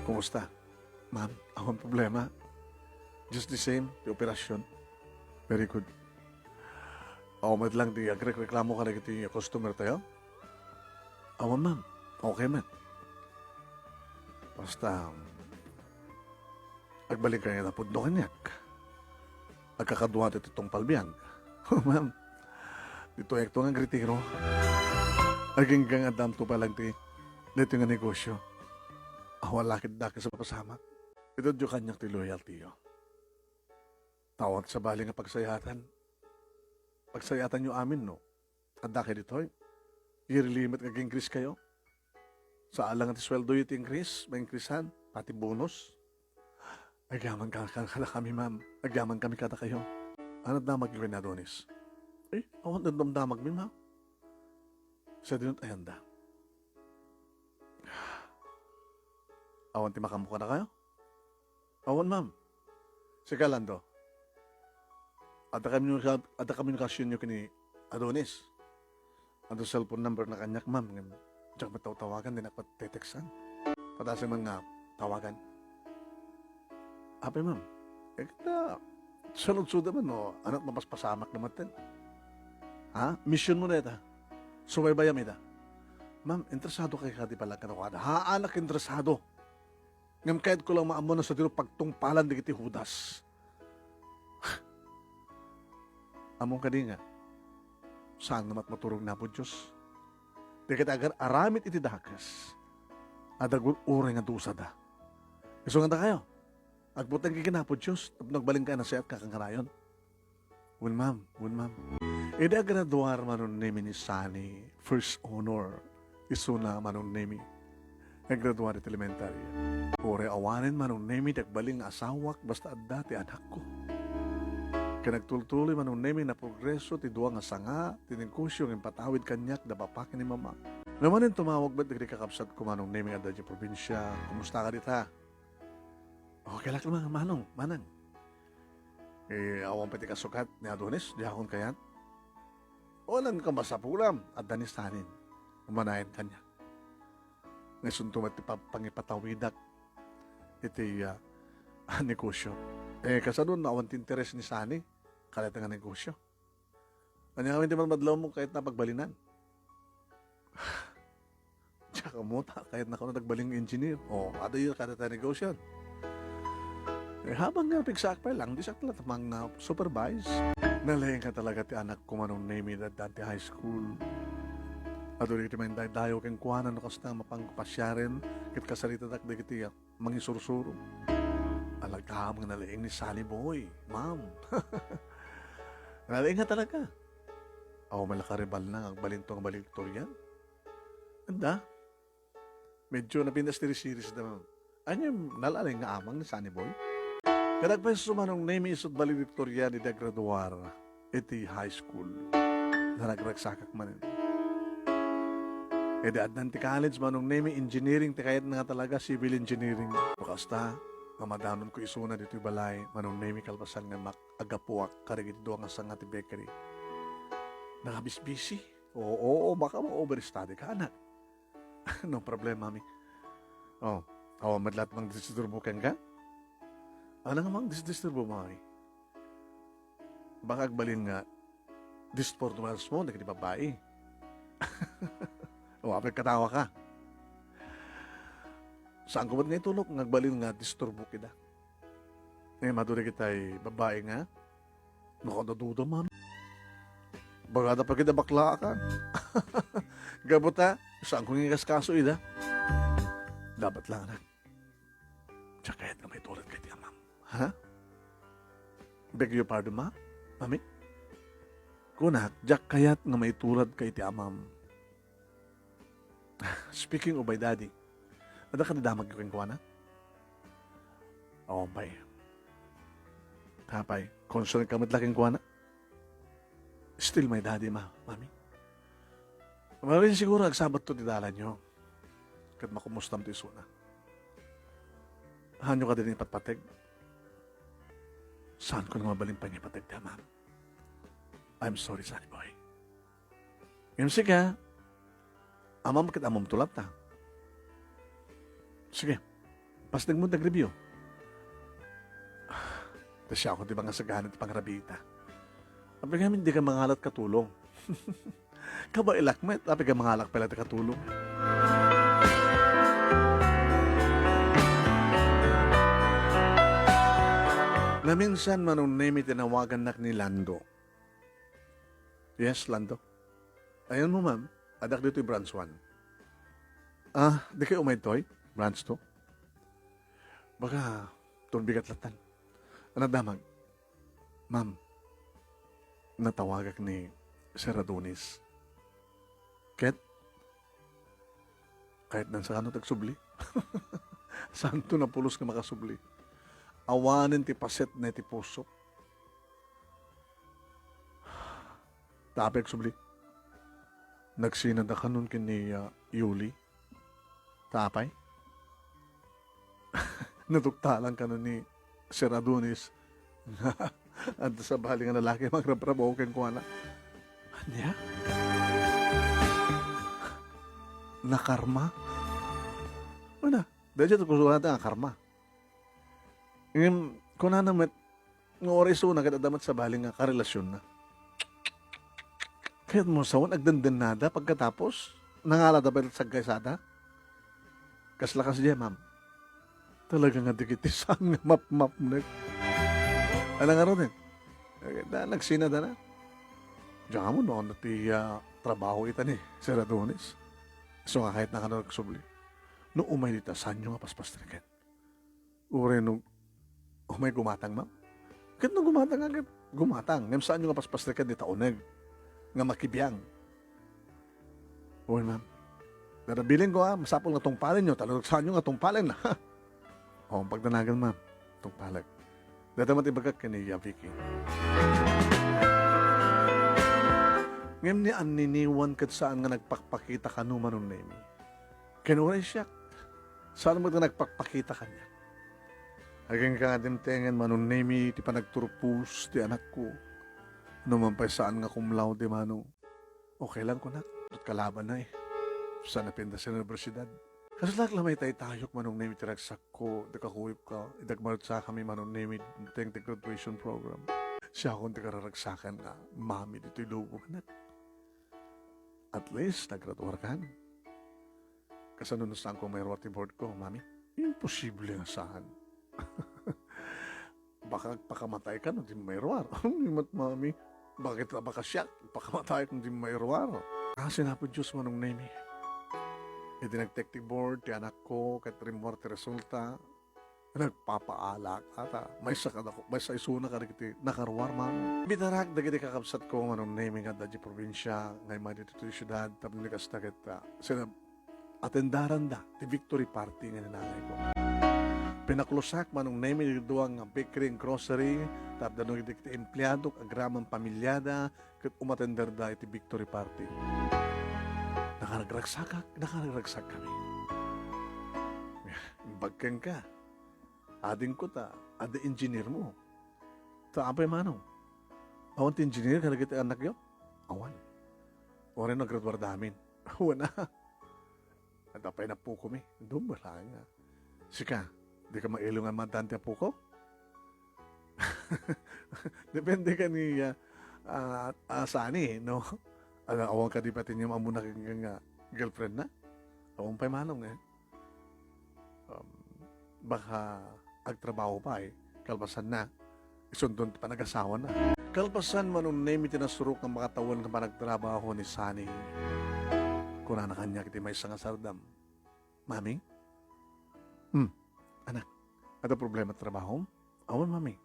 Kumusta? Ma'am, akong problema. Just the same, di operasyon. Very good. Ako lang di agrek-reklamo ka na iti customer tayo? Awan ma'am, okay man. Basta, agbalik kayo na pudno kanyak. Agkakaduha ito itong palbiyang. Ma'am, dito ekto nga gritiro. Aging gang adam to palang ti. Dito nga negosyo. Awala lakit sa papasamak. Ito dyo kanyak ti loyalty yo. Tawag sa bali nga pagsayatan. Pagsayatan nyo amin, no? Adake dito, year limit nga increase kayo. Sa alang at sweldo yung increase, may increasehan, pati bonus. Agyaman ka kada kami, ma'am. Agyaman kami kada kayo. Ano damag yung na Adonis? Awan na damdamag mi, ma'am. Sa dinot ayanda. Awan ti makamuka na kayo? Awan, ma'am. Sige, Lando. Ada komunikasyon nyo kini Adonis. Ano cellphone number na kanyak, ma'am. Diyak matawtawagan din ako teteksan. Patasin mga tawagan. Ape, ma'am. Kita, sunod-sunod naman, no? Anak mapaspasamak naman din. Ha? Mission mo na ito. Subaybayam ito. Ma'am, interesado kayo kadi pala ka na ha, anak interesado. Ngam kahit ko lang maamo na sa dino pagtungpalan di kiti Judas. Among kadi nga, saan namat maturog na po Diyos? Di kita agar aramit iti dakas. Adagul ure nga dusa da. Iso nga kayo. Agbutang kikinapo Diyos, nagbaling ka na siya at kakangarayon. Wun ma'am. Ida graduar manon nemi ni Sani, first honor, isuna manon nemi. Naggraduar iti elementary. Ure awanin manon nemi, nagbaling asawak, basta adda ti anak ko. Kanagtultuloy manon nemi na progreso, ti duwa nga sanga, tiningkusyo, ng patawid kanyak, dapapakin ni mama. Namanin tumawag ba't nagkakapsat ko manong nemi adda di probinsya, kumusta ka dita? Okay lang naman, manang. Awang pati kasukat ni Adonis, di akong kayan. O lang ka masapulam at danistanin. Umanayin kanya. Ngayon tumat pangipatawidak iti negosyo. Kasadun na awang tinteres ni Sani, kalita nga negosyo. Kanya kami di man madlaw mo kahit napagbalinan. Tsaka mo, kahit na ako na nagbaling engineer. Ada yun kalita negosyo. Habang nga pigsakpay lang, di sakla tamang na supervise. Nalayan ka talaga ti anak ko manong name it at high school. At ulit iti man dayo keng kuhanan no kasta mapangpasyaren kit kasalita tak di kiti mangisursuro. Alagkam nga nalaing ni Sally Boy, ma'am. Nalaing nga talaga. Ako malakaribal na ang balintong baliktoryan. Anda? Medyo napindas-series na. Ano yung nalaling nga amang ni Sunny Boy? Kadagpay sumanong name isot valedictorian ni graduar iti high school na nagragsakak man. Daadnan ti college manong name engineering ti kayat nga talaga civil engineering. Makasta mamadanon ko isuna dito balay manong name kalpasan nga agapuak karigit doang nga sang ati bakery. Nakabisbisi. Oo, baka mo overstudy ka anak. No problem, mami. Madlat mang disturbukan ka? Ano nga mang disturbo mo, mami? Baka agbalin nga, disportuals mo, naging babae. Apel katawa ka. Saan ko ba't nga itulog? Ngagbalin nga, disturbo kita. Maduri kita'y babae nga. Nakadaduda man. Bagada pa kita bakla ka. Gabuta, saan ko nga kaso ida? Dapat lang na. Tsaka kahit na may tulad kay tiya, ma'am. Ha? Beg your pardon, ma? Mami? Kunak, jak kayat nga may tulad kay tiya, ma'am. Speaking of my daddy, ada ka nadamag yung kuwana? Oo, bay. Tapay, concern ka matlaking kuwana? Still my daddy, mami. Marin siguro agsabat to didala nyo. Kat makumustam to isuna. Hanyo ka din ipatpateg. Saan ko na mabaling pa niya pateg ta, ma'am? I'm sorry, Sunny Boy. Ngayon sige, amam kit amam tulap ta. Sige, pasdag mo nag-review. Tapos siya ako di ba nga sagahan at pangrabita. Sabi nga, hindi ka mangalat katulong. Kaba ilakmet, sabi ka mangalak pala at katulong. Na minsan manunemi tinawagan nak ni Lando. Yes, Lando. Ayun mo, ma'am. Adak dito yung branch 1. Di kayo umaytoy? Branch 2? Baka, bigat latan. Ano damag? Ma'am, natawagak ni Sir Adonis. Kahit nang sa tagsubli. Santo na pulos ka makasubli. Awanin ti paset na ti pusok. Tapik subli. Nagsinad na kanun kini Yuli. Tapay. Natuktalan ka ni Sir Adonis. At sa baling nga lalaki, magrabrabaw kang kuwana. Anya? Nakarma? Wala. Dahil ito kusulat ang karma. Ngayon, kung na naman, ng oras na katadamat sa baling nga karelasyon na. Kaya mo sawan, agdandan nada pagkatapos, nangalada pa sa gaysada. Kaslakas diya, ma'am. Talaga nga dikitisang nga map-map na. Alang nga rin. Nagsinada na. Diyan mo noon na ti trabaho ita ni Sir Adonis. So nga kahit nagsubli. No umay dita, saan nyo nga paspastrikan? Ure nung umay gumatang, ma'am. Kahit nung gumatang agad, gumatang. Ngayon saan nyo nga paspastrikan dita uneg? Nga makibiyang. Uy, ma'am. Darabiling ko masapol nga tungpalin nyo. Talagang saan nyo nga tungpalin na. Pagdanagan, ma'am. Tungpalag. Dadamat ibagak ka ni Vicky. Ngayon ni aniniwan kat saan nga nagpakpakita ka no manong nemi. Kinuray siya. Saan mo nga nagpakpakita ka niya? Haging ka nga dimtengan manong nemi, ti pa nagturpus, ti anak ko. Naman pa saan nga kumlaw, di manong. Okay lang ko, nak. At kalaban na eh. Saan napinda sa universidad. Kasi lamay tayok manong nemi tiragsak ko, dakakuwip ka, idagmarot sa kami manong nemi teng graduation program. Siya akong tikararagsakan nga, mami dito ilubo anak. At least, naggraduar ka. Kasanunod saan ko may roti board ko, mami? Imposible nga saan. Baka pakamatay ka nung di may ruwar. Mat, mami, bakit na baka siya? Pakamatay kung di may ruwar. Kasi na po Diyos manong nemi. Iti nag-tectic board, ti anak ko, kat rimor ti resulta, nagpapaalak ata. May sa isuna ka rin nakaruar man. Bitarak, dagiti kakabsat ko, manong naming at dadya probinsya, ngay mga dito ti syudad, tapos nikasta kita. Sina, atendaran da, ti victory party nga nanay ko. Pinaklusak manong naming duwang bakery and grocery, tapos danong iti empleyado, agraman pamilyada, kat umatender da iti victory party. Nakaragsak kami. Bagkang ka. Ading ko ta, ada engineer mo. Ta apay manong. Awan ti engineer, karagit anak yun? Awan. O rin naggraduar damin. Awan na. At apay na po kami. Doon ba lang nga. Sika, di ka mailungan matante po ko? Depende ka ni Sani, no? Awang ka di pati niya mamuna kang girlfriend na? Awang pa'y manong eh. baka agtrabaho pa kalpasan na, isundon pa nag-asawa na. Kalpasan man nung name tinasurok ng makatawan ka pa nagtrabaho ni Sunny. Kuna na kanya kiti may isang asardam. Mami? Anak, ada problema at trabaho? Awan, mami.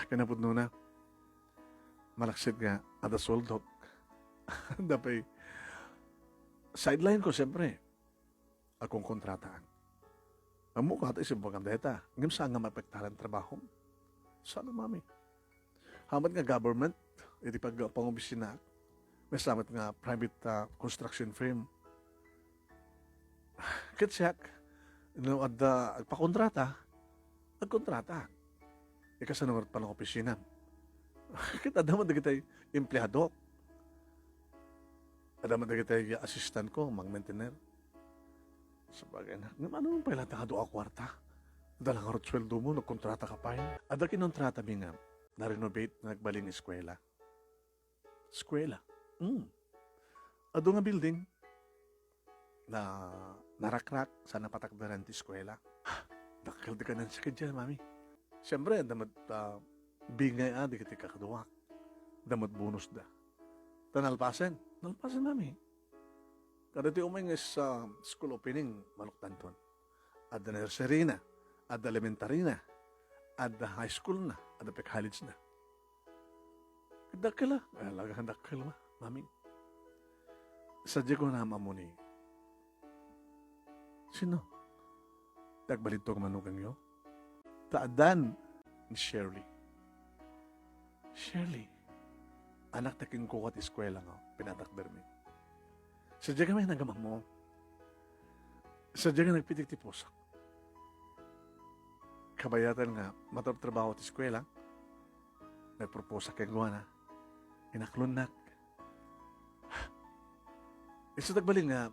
Kinapod na. Malaksit nga, ada soldok. Dapay, sideline ko siyempre. Akong kontrataan. Ang mukha ito isip bagang deta. Ngayon saan nga mapektaran trabaho? Sana, mami. Hamat nga government, iti pag pangobisina, may samat nga private construction firm. Kitsak, no, at agpakontrata, agkontrata. Ikasanungat pa ng opisina. Kita daman na kita'y empleyado. Daman na kita'y assistant ko, mang-maintainer. Sabagay na, ano mong pala takado ako kwarta? Dalang harot sweldo mo, nagkontrata ka pa yun. Ada kinontrata mi nga, na-renovate na nagbaling eskwela. Eskwela? Ado nga building na narakrak sa napatakdaran ti eskwela. Dakal di ka nang sakit dyan, mami. Siyempre, damat bingay di kiti kakaduwak. Damat bonus da. Tanalpasan. Nalpasan, mami. Kada ti umay nga sa school opening, maluktanton. Ada nursery na, ada elementary na, ada high school na, ada college na. Dakala. Alaga dakal ma, mami. Sadya ko na mamuni. Sino? Tagbalito ka manugang yo? Taadan ni Shirley. Shirley, anak na king kukat eskwela nga, pinatakder mi. Sadya ka may nagamang mo. Sadya ka nagpitik ti pusak. Kabayatan nga, mataptrabaho ti eskwela, nagproposa kay Guana, inaklunak. Isa tagbaling nga,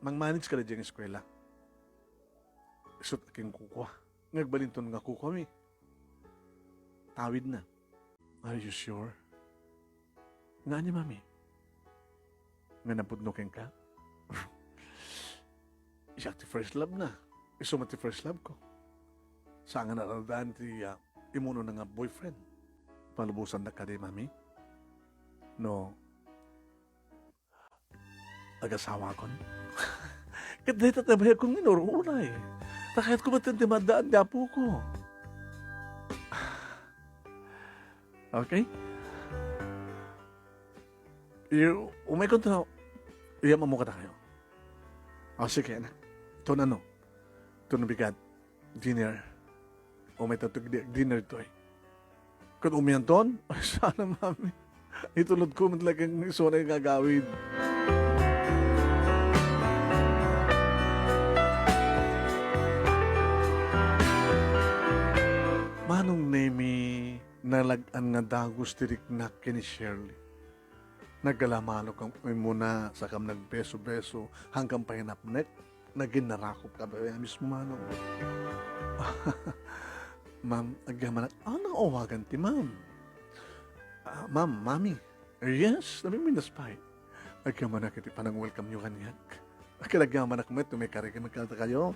mang-manage ka na diyang eskwela. Isot aking kukwa. Ngagbalinton nga kukwa mi. Tawid na. Are you sure? Nga niya, mami. Nga napudnokin ka? Iyak ti first love na. Isumat ti first love ko. Saan nga naradaan ti imuno na nga boyfriend. Palubusan na ka di, mami? No. Agasawa ko. Kat dahil tatabay akong minuruna eh. Takayat ko matintimadaan di apo ko. Okay? Umay ko ito, iyaman mo ka na kayo. O sige na. Ito na no. Ito na bigat. Dinner. Umay tatug dinner ito eh. Kung umiyan ton, ay sana mami. Itulod ko matlagang iso na yung gagawin. Manong nemi nalagan nga dagos tirik na kini Shirley. Nagkalamano kang muna sa kam nagbeso-beso hanggang pahinapnek na ginarakop ka ba mismo manong. Ma'am, agyaman anong owagan ti ma'am? Ma'am, mami. Yes, namiminas pa eh. Agyaman kiti panang welcome nyo kanyak. Akilagyaman met, tumikari kayo magkata kayo.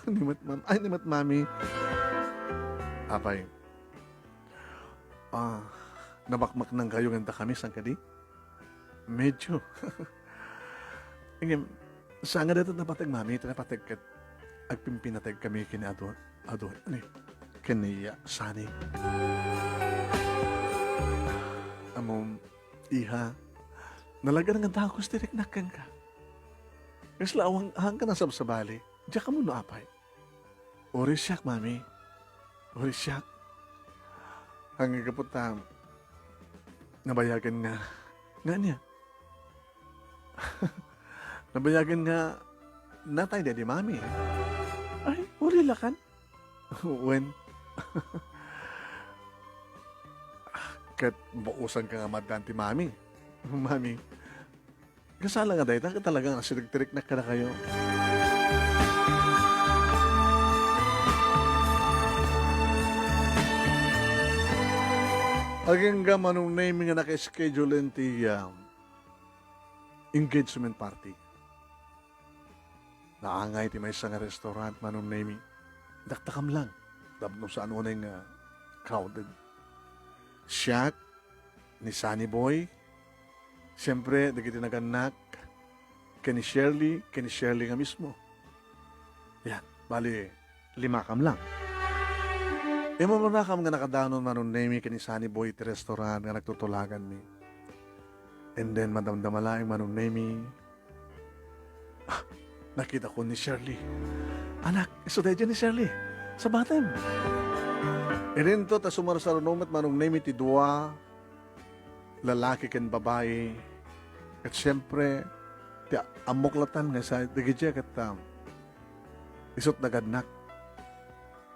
Nimat ma'am, ay nimat mami. Apay, nabakmak ng kayo ganda kami, saan ka di? Medyo. Ingim, saan nga dito napatag mami, ito napatag kat agpimpinatag kami kini ado, ano kini Sunny. Among, iha, nalaga ng ganda ako stirik nakan ka. Kasi lawang hang ka na sabsabali, diya ka mo no apay. Ori siyak, mami. Ori siyak. Hanggang kaputam, nabayagan nga niya. Nabayagan nga natay daddy mami. Ay, uli lakan. When? Kat bausan ka nga madanti mami. Mami, kasala nga dahil talagang nasirig-tirik na ka na kayo. Aging gamanong naming nga naka-schedule ti engagement party. naangay ti may sa nga restaurant manong name. Daktakam lang. Tapos saan mo na yung crowded. Siya, ni Sunny Boy, siyempre, dagiti naganak, kani Shirley nga mismo. Yan, bali, 5 kam lang. Imo mo na kam nga nakadanon manong name kani Sunny Boy ti restaurant nga nagtutulagan mi. And then, madamdamalaing manong name, nakita ko ni Shirley. Anak, iso tayo dyan ni Shirley. Sa batem. E rin to, ta sumarsarunumat manong name ti dua, lalaki ken babae. At siyempre, ti amoklatan nga sa digidya kat isot nagadnak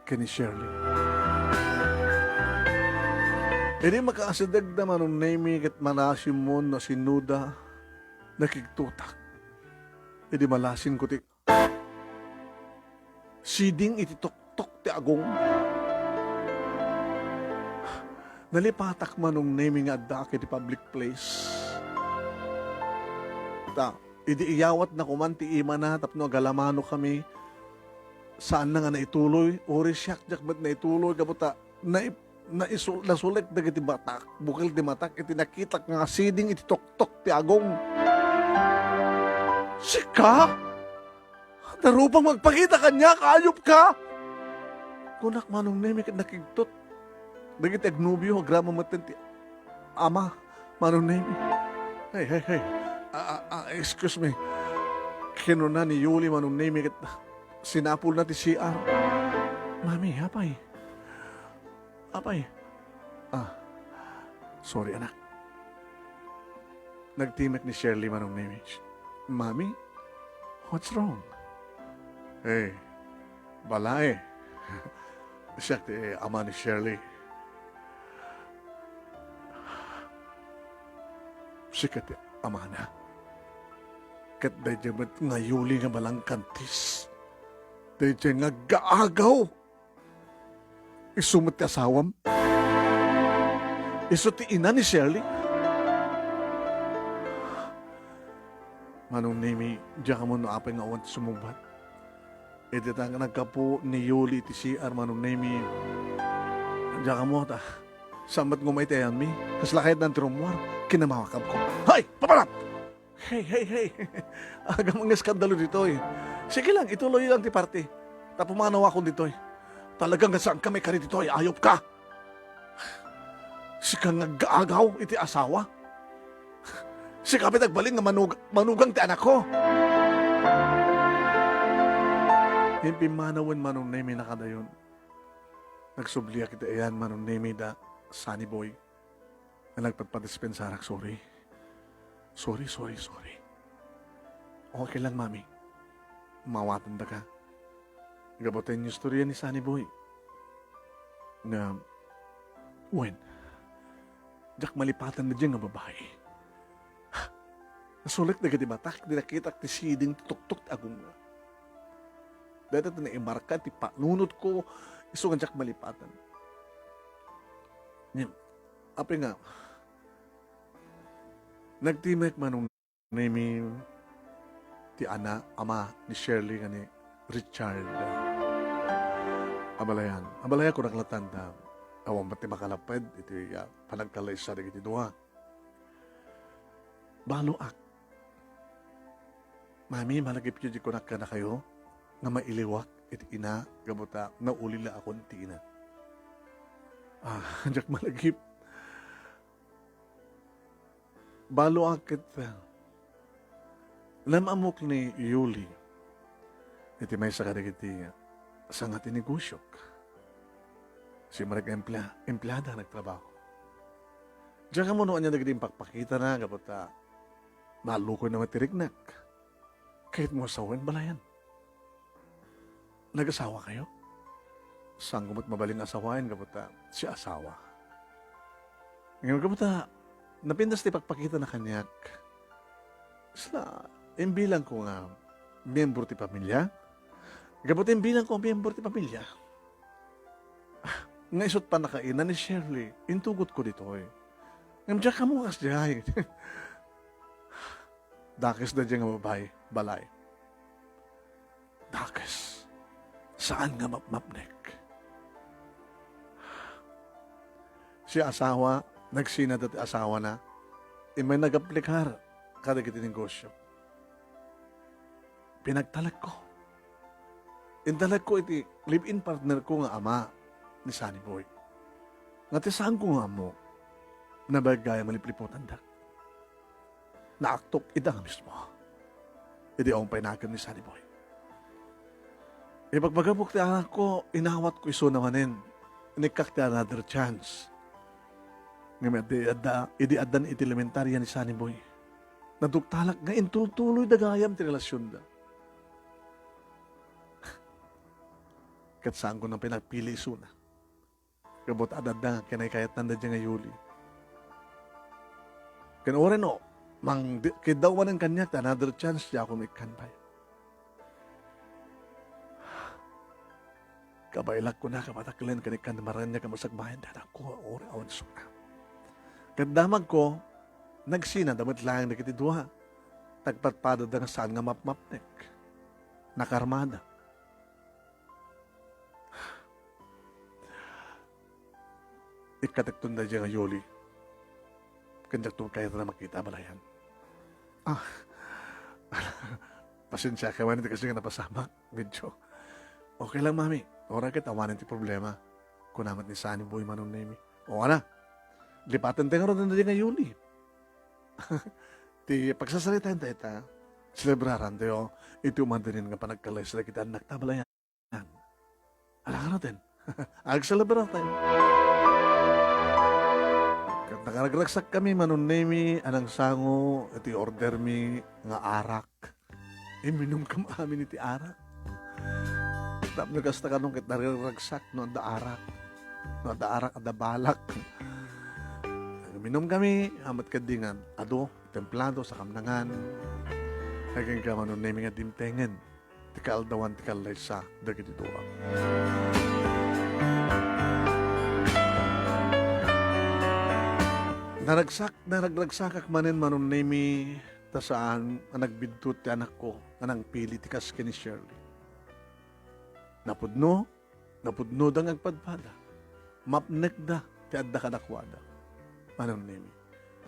ken ni Shirley. E di makaasadag na manong name kat manasimon na sinuda nakigtutak. E di malasin ko ti siding iti tok ti agong. Nalipatak manong naming adda di public place. Idi iyawat na kuman ti ima na tapno galamano kami. Saan na nga naituloy? Ori siyak jak ba't naituloy? Kaputa, nasulit na iti batak. Bukil di matak, iti nakitak nga siding iti tok ti agong. Sika? Darupang magpakita kanya, kaayop ka! Kunak manong nemi nakigtot. Dagiti agnubyo, agrama matin ti ama, manong nemi. Hey. Excuse me. Kinuna ni Yuli manong nemi sinapul na ti CR. Mami, apay. Sorry anak. Nagtimek ni Shirley manong nemi. Mami, what's wrong? Hey, balay. Siya ti ama ni Shirley. Siya ti ama na. Kat dahi jabat ngayuli nga balang kantis. Dahi nga gaagaw. Isumot ti asawam. Iso ti ina ni Shirley. Manong nimi, diya ka mo no apay nga awan ti sumumbat. E di ta nagkapo ni Yuli ti CR manong nimi. Diya ka mo ta. Samat ngumay tayan mi. Kaslakayad ng trumwar. Kinamawakab ko. Hay! Paparap! Hey! Aga mga skandalo dito eh. Sige lang, ituloy lang ti party. Tapumanawa ko dito eh. Talagang saan kami kari dito eh. Ayop ka! Si kang nag-aagaw iti asawa. Si kapit nagbalin nga manugang ti anak ko. Himpi manawan manong nemi nakadayon. Nagsubliya kita iyan manong nemi da Sunny Boy. Na nagpagpadispensarak, sorry. Sorry. Okay lang, mami. Mawatan da ka. Gabotin yung storya ni Sunny Boy. Na, when? Jak malipatan na dyan nga babae. Nasulit na gadi batak, di nakita ti siding tutok agong nga. Dito ito na imarka, ti panunod ko, iso nga jak malipatan. Api nga, nagtimek manong name ti ama ni Shirley nga ni Richard. Abalayan ko naklatan na awang ba't makalapad, iti panagkalay sa iti dua. Baloak. Mami, malagip yun di ko na kayo, nga mailiwak, iti ina, gamuta, naulila akong ti ina. Diyak malagip. Baloak kita. Namamok ni Yuli, iti may sakadagiti, sa nga tinigosyok. Si Marek empleyada nagtrabaho. Diyan ka mo noon niya naging pakpakita na, kapag malukoy na matirignak. Kahit mo asawan, balayan. Nag-asawa kayo? Saan kumot mabaling asawain, kapag si asawa. Ngayon, kapag napindas ti pakpakita na kanyak, sila, imbilang ko nga, miyembro ti pamilya. Kapag imbilang ko, miyembro ti pamilya. Nga isot pa nakaina ni Shirley, intugot ko dito eh. Ngayon ka mo kas diyan. Dakis na dyan nga babae, balay. Saan nga mapmapnek? Si asawa, nagsinad at asawa na, may nag-aplikar kada kiti negosyo. Pinagtalag ko. Intalag ko iti live-in partner ko nga ama ni Sunny Boy. Nga ti saan ko nga mo, nabagaya malipliputan da. Naaktok ita nga mismo. Iti akong painagan ni Sunny Boy. Pagpagabok ti anak ko, inawat ko iso namanin. Inikak ti another chance. Ngayon, idi adan iti elementarya ni Sunny Boy. Nadugtalak nga intuloy dagayam ti relasyon da. Kat saan ko nang pinagpili iso na. Kabot adad na, kinay-kayat nanda dyan nga Yuli. Kanorin o, kidawan ng kanya, another chance diya ako may kanbay. Kabailak ko na, kapataklan, kanikan na maran niya kamasagbayan, dada ko, ori awan suna. Kadamag ko, nagsina, damat lang na kitidwa. Tagpatpada da nga saan nga mapmapnek. Nakarmada. Ikatakton na dyan nga Yuli. Kandak itong kaya na makita balayan. Pasensya ka, wanita kasi nga napasama. Medyo. Okay lang, mami. Ora kita, wanan ti problema. Kunamat ni Sunny Boy manon nemi. O na. Lipatan tayo rin na dyan nga Yuli. Ti pagsasalitan tayo ta. Celebraran tayo. Ito umandanin nga panagkalay sila kita anak tabalayan. Alangan natin. Ag-celebrar tayo. Nakaragraksak kami manunemi anang sango iti order mi nga arak. Minum kam amin iti arak. Tap nagasta kanong kit nakaragsak no anda arak. No anda arak anda balak. Minum kami amat kadingan ado templado sa kamnangan. Naging ka manunemi nga dimtengen. Tikal dawan tikal laysa dagiti duwa. Naragsakak manin manon nemi ta saan ang nagbidtot ti anak ko anang pili ti kas ni Shirley. Napudno dang agpadpada. Mapnek da ti adda kadakwada. Manon nemi.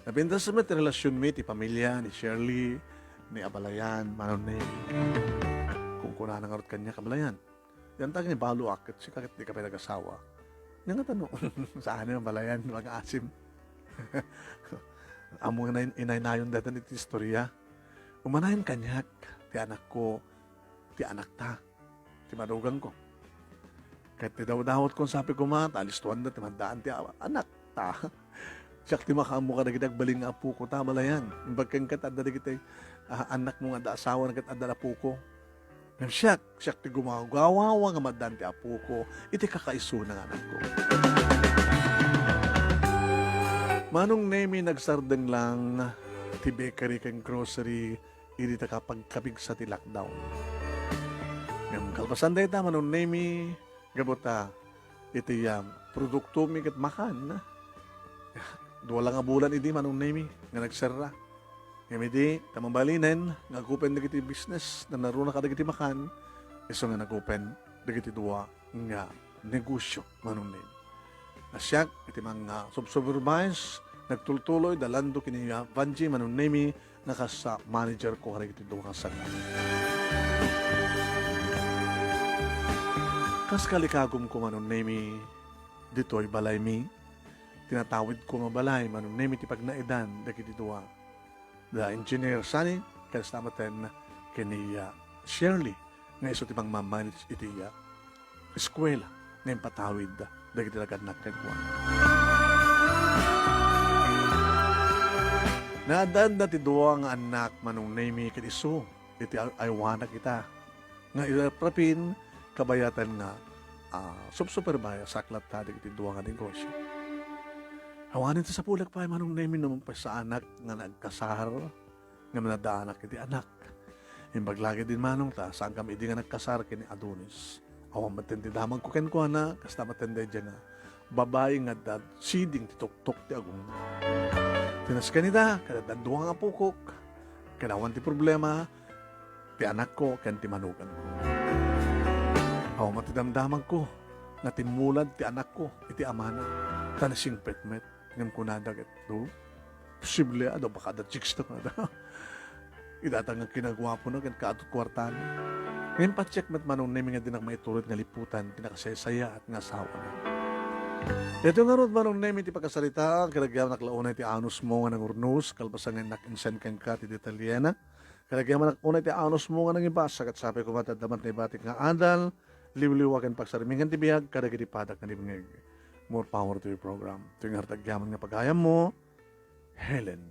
Napintas sa ti relasyon mi ti pamilya ni Shirley ni Abalayan manon nemi. Kung kuna nang arot kanya kabalayan. Yan tag ni balo akit si kakit di ka pa nag-asawa. Yan nga tanong. Saan yung Abalayan mag-asim? Amo nga inaynayon datan iti istorya. Umanayon kanyak, ti anak ko, ti anak ta, ti madugang ko. Kahit ti daw-dawot kong sabi ko alistuan na, ti mandaan ti anak ta. Siyak ti makamu ka na kitagbaling nga apu ko, tamalayan. Bagkang katanda na kita, anak mo nga da asawa na katanda na apu ko. Siyak ti gumagawa nga madan ti apu ko, iti kakaiso ng anak ko. Manong nemi nagsardeng lang ti bakery kang grocery iti ta kapag kabig sa ti lockdown. Ngam kalpasan dahi ta manong nemi gabota iti produkto mi kat makan. Duwala nga bulan iti manong nemi nga nagserra. Ngam iti tamambalinen nga kupen dagiti business na naruna ka dagiti makan iso nga nagupen dagiti duwa nga negosyo manong nemi. Nasyak, iti mga subsupervise, nagtultuloy, dalando kini Vanji, manunemi, nakasa manager ko karig iti duha sa kas kalikagom ko manunemi, dito'y balay mi, tinatawid ko nga balay, manunemi ti pagnaidan, dagiti duha. The engineer Sunny, kasamaten kini Shirley, nga iso ti pang mamanage iti eskwela, ngayon patawid dagiti lagad nagkagwa. Naadaan na ti duwa nga anak manong nemi ket iso iti aywana kita. Nga ilaprapin kabayatan nga subsuperbaya saklat ta iti duwa nga negosyo. Hawanin ti sa pulag pa manong nemi naman pa sa anak nga nagkasar nga manadaanak iti anak. Imbaglagi din manong ta saan kami di nga nagkasar kini Adonis. Awang matindi damang ko ken ko na, kasta matindi dyan na, babae nga dad, siding titok-tok ti agong. Tinas kanida, kada danduwa nga pukok, kailangan ti problema, ti anak ko, ken ti manugan ko. Haw matidamdaman ko, nga tinmulad ti anak ko, iti amana, tanasing petmet, ngam kunadag do. Posible baka da chicks to kada. Idatang nga kinagwapo na, gan kaatut kwartan. Ngayon pa check mat manong nemi nga dinang maitulot nga liputan, tinakasaya at nga sawa na. Ito nga ron manong nemi ti pagkasalita, karagyaw naklaunay ti anus mo nga ng urnos, kalbasan nga nakinsen kang ka ti Italiana, karagyaw naklaunay ti anus mo nga ng ibasag at sabi ko matadamat na ibatik nga adal, liwliwakan pagsarimingan ti biyag, karagya ti padak na ibingag. More power to your program. Ito yung hartagyaman nga pagayam mo, Helen.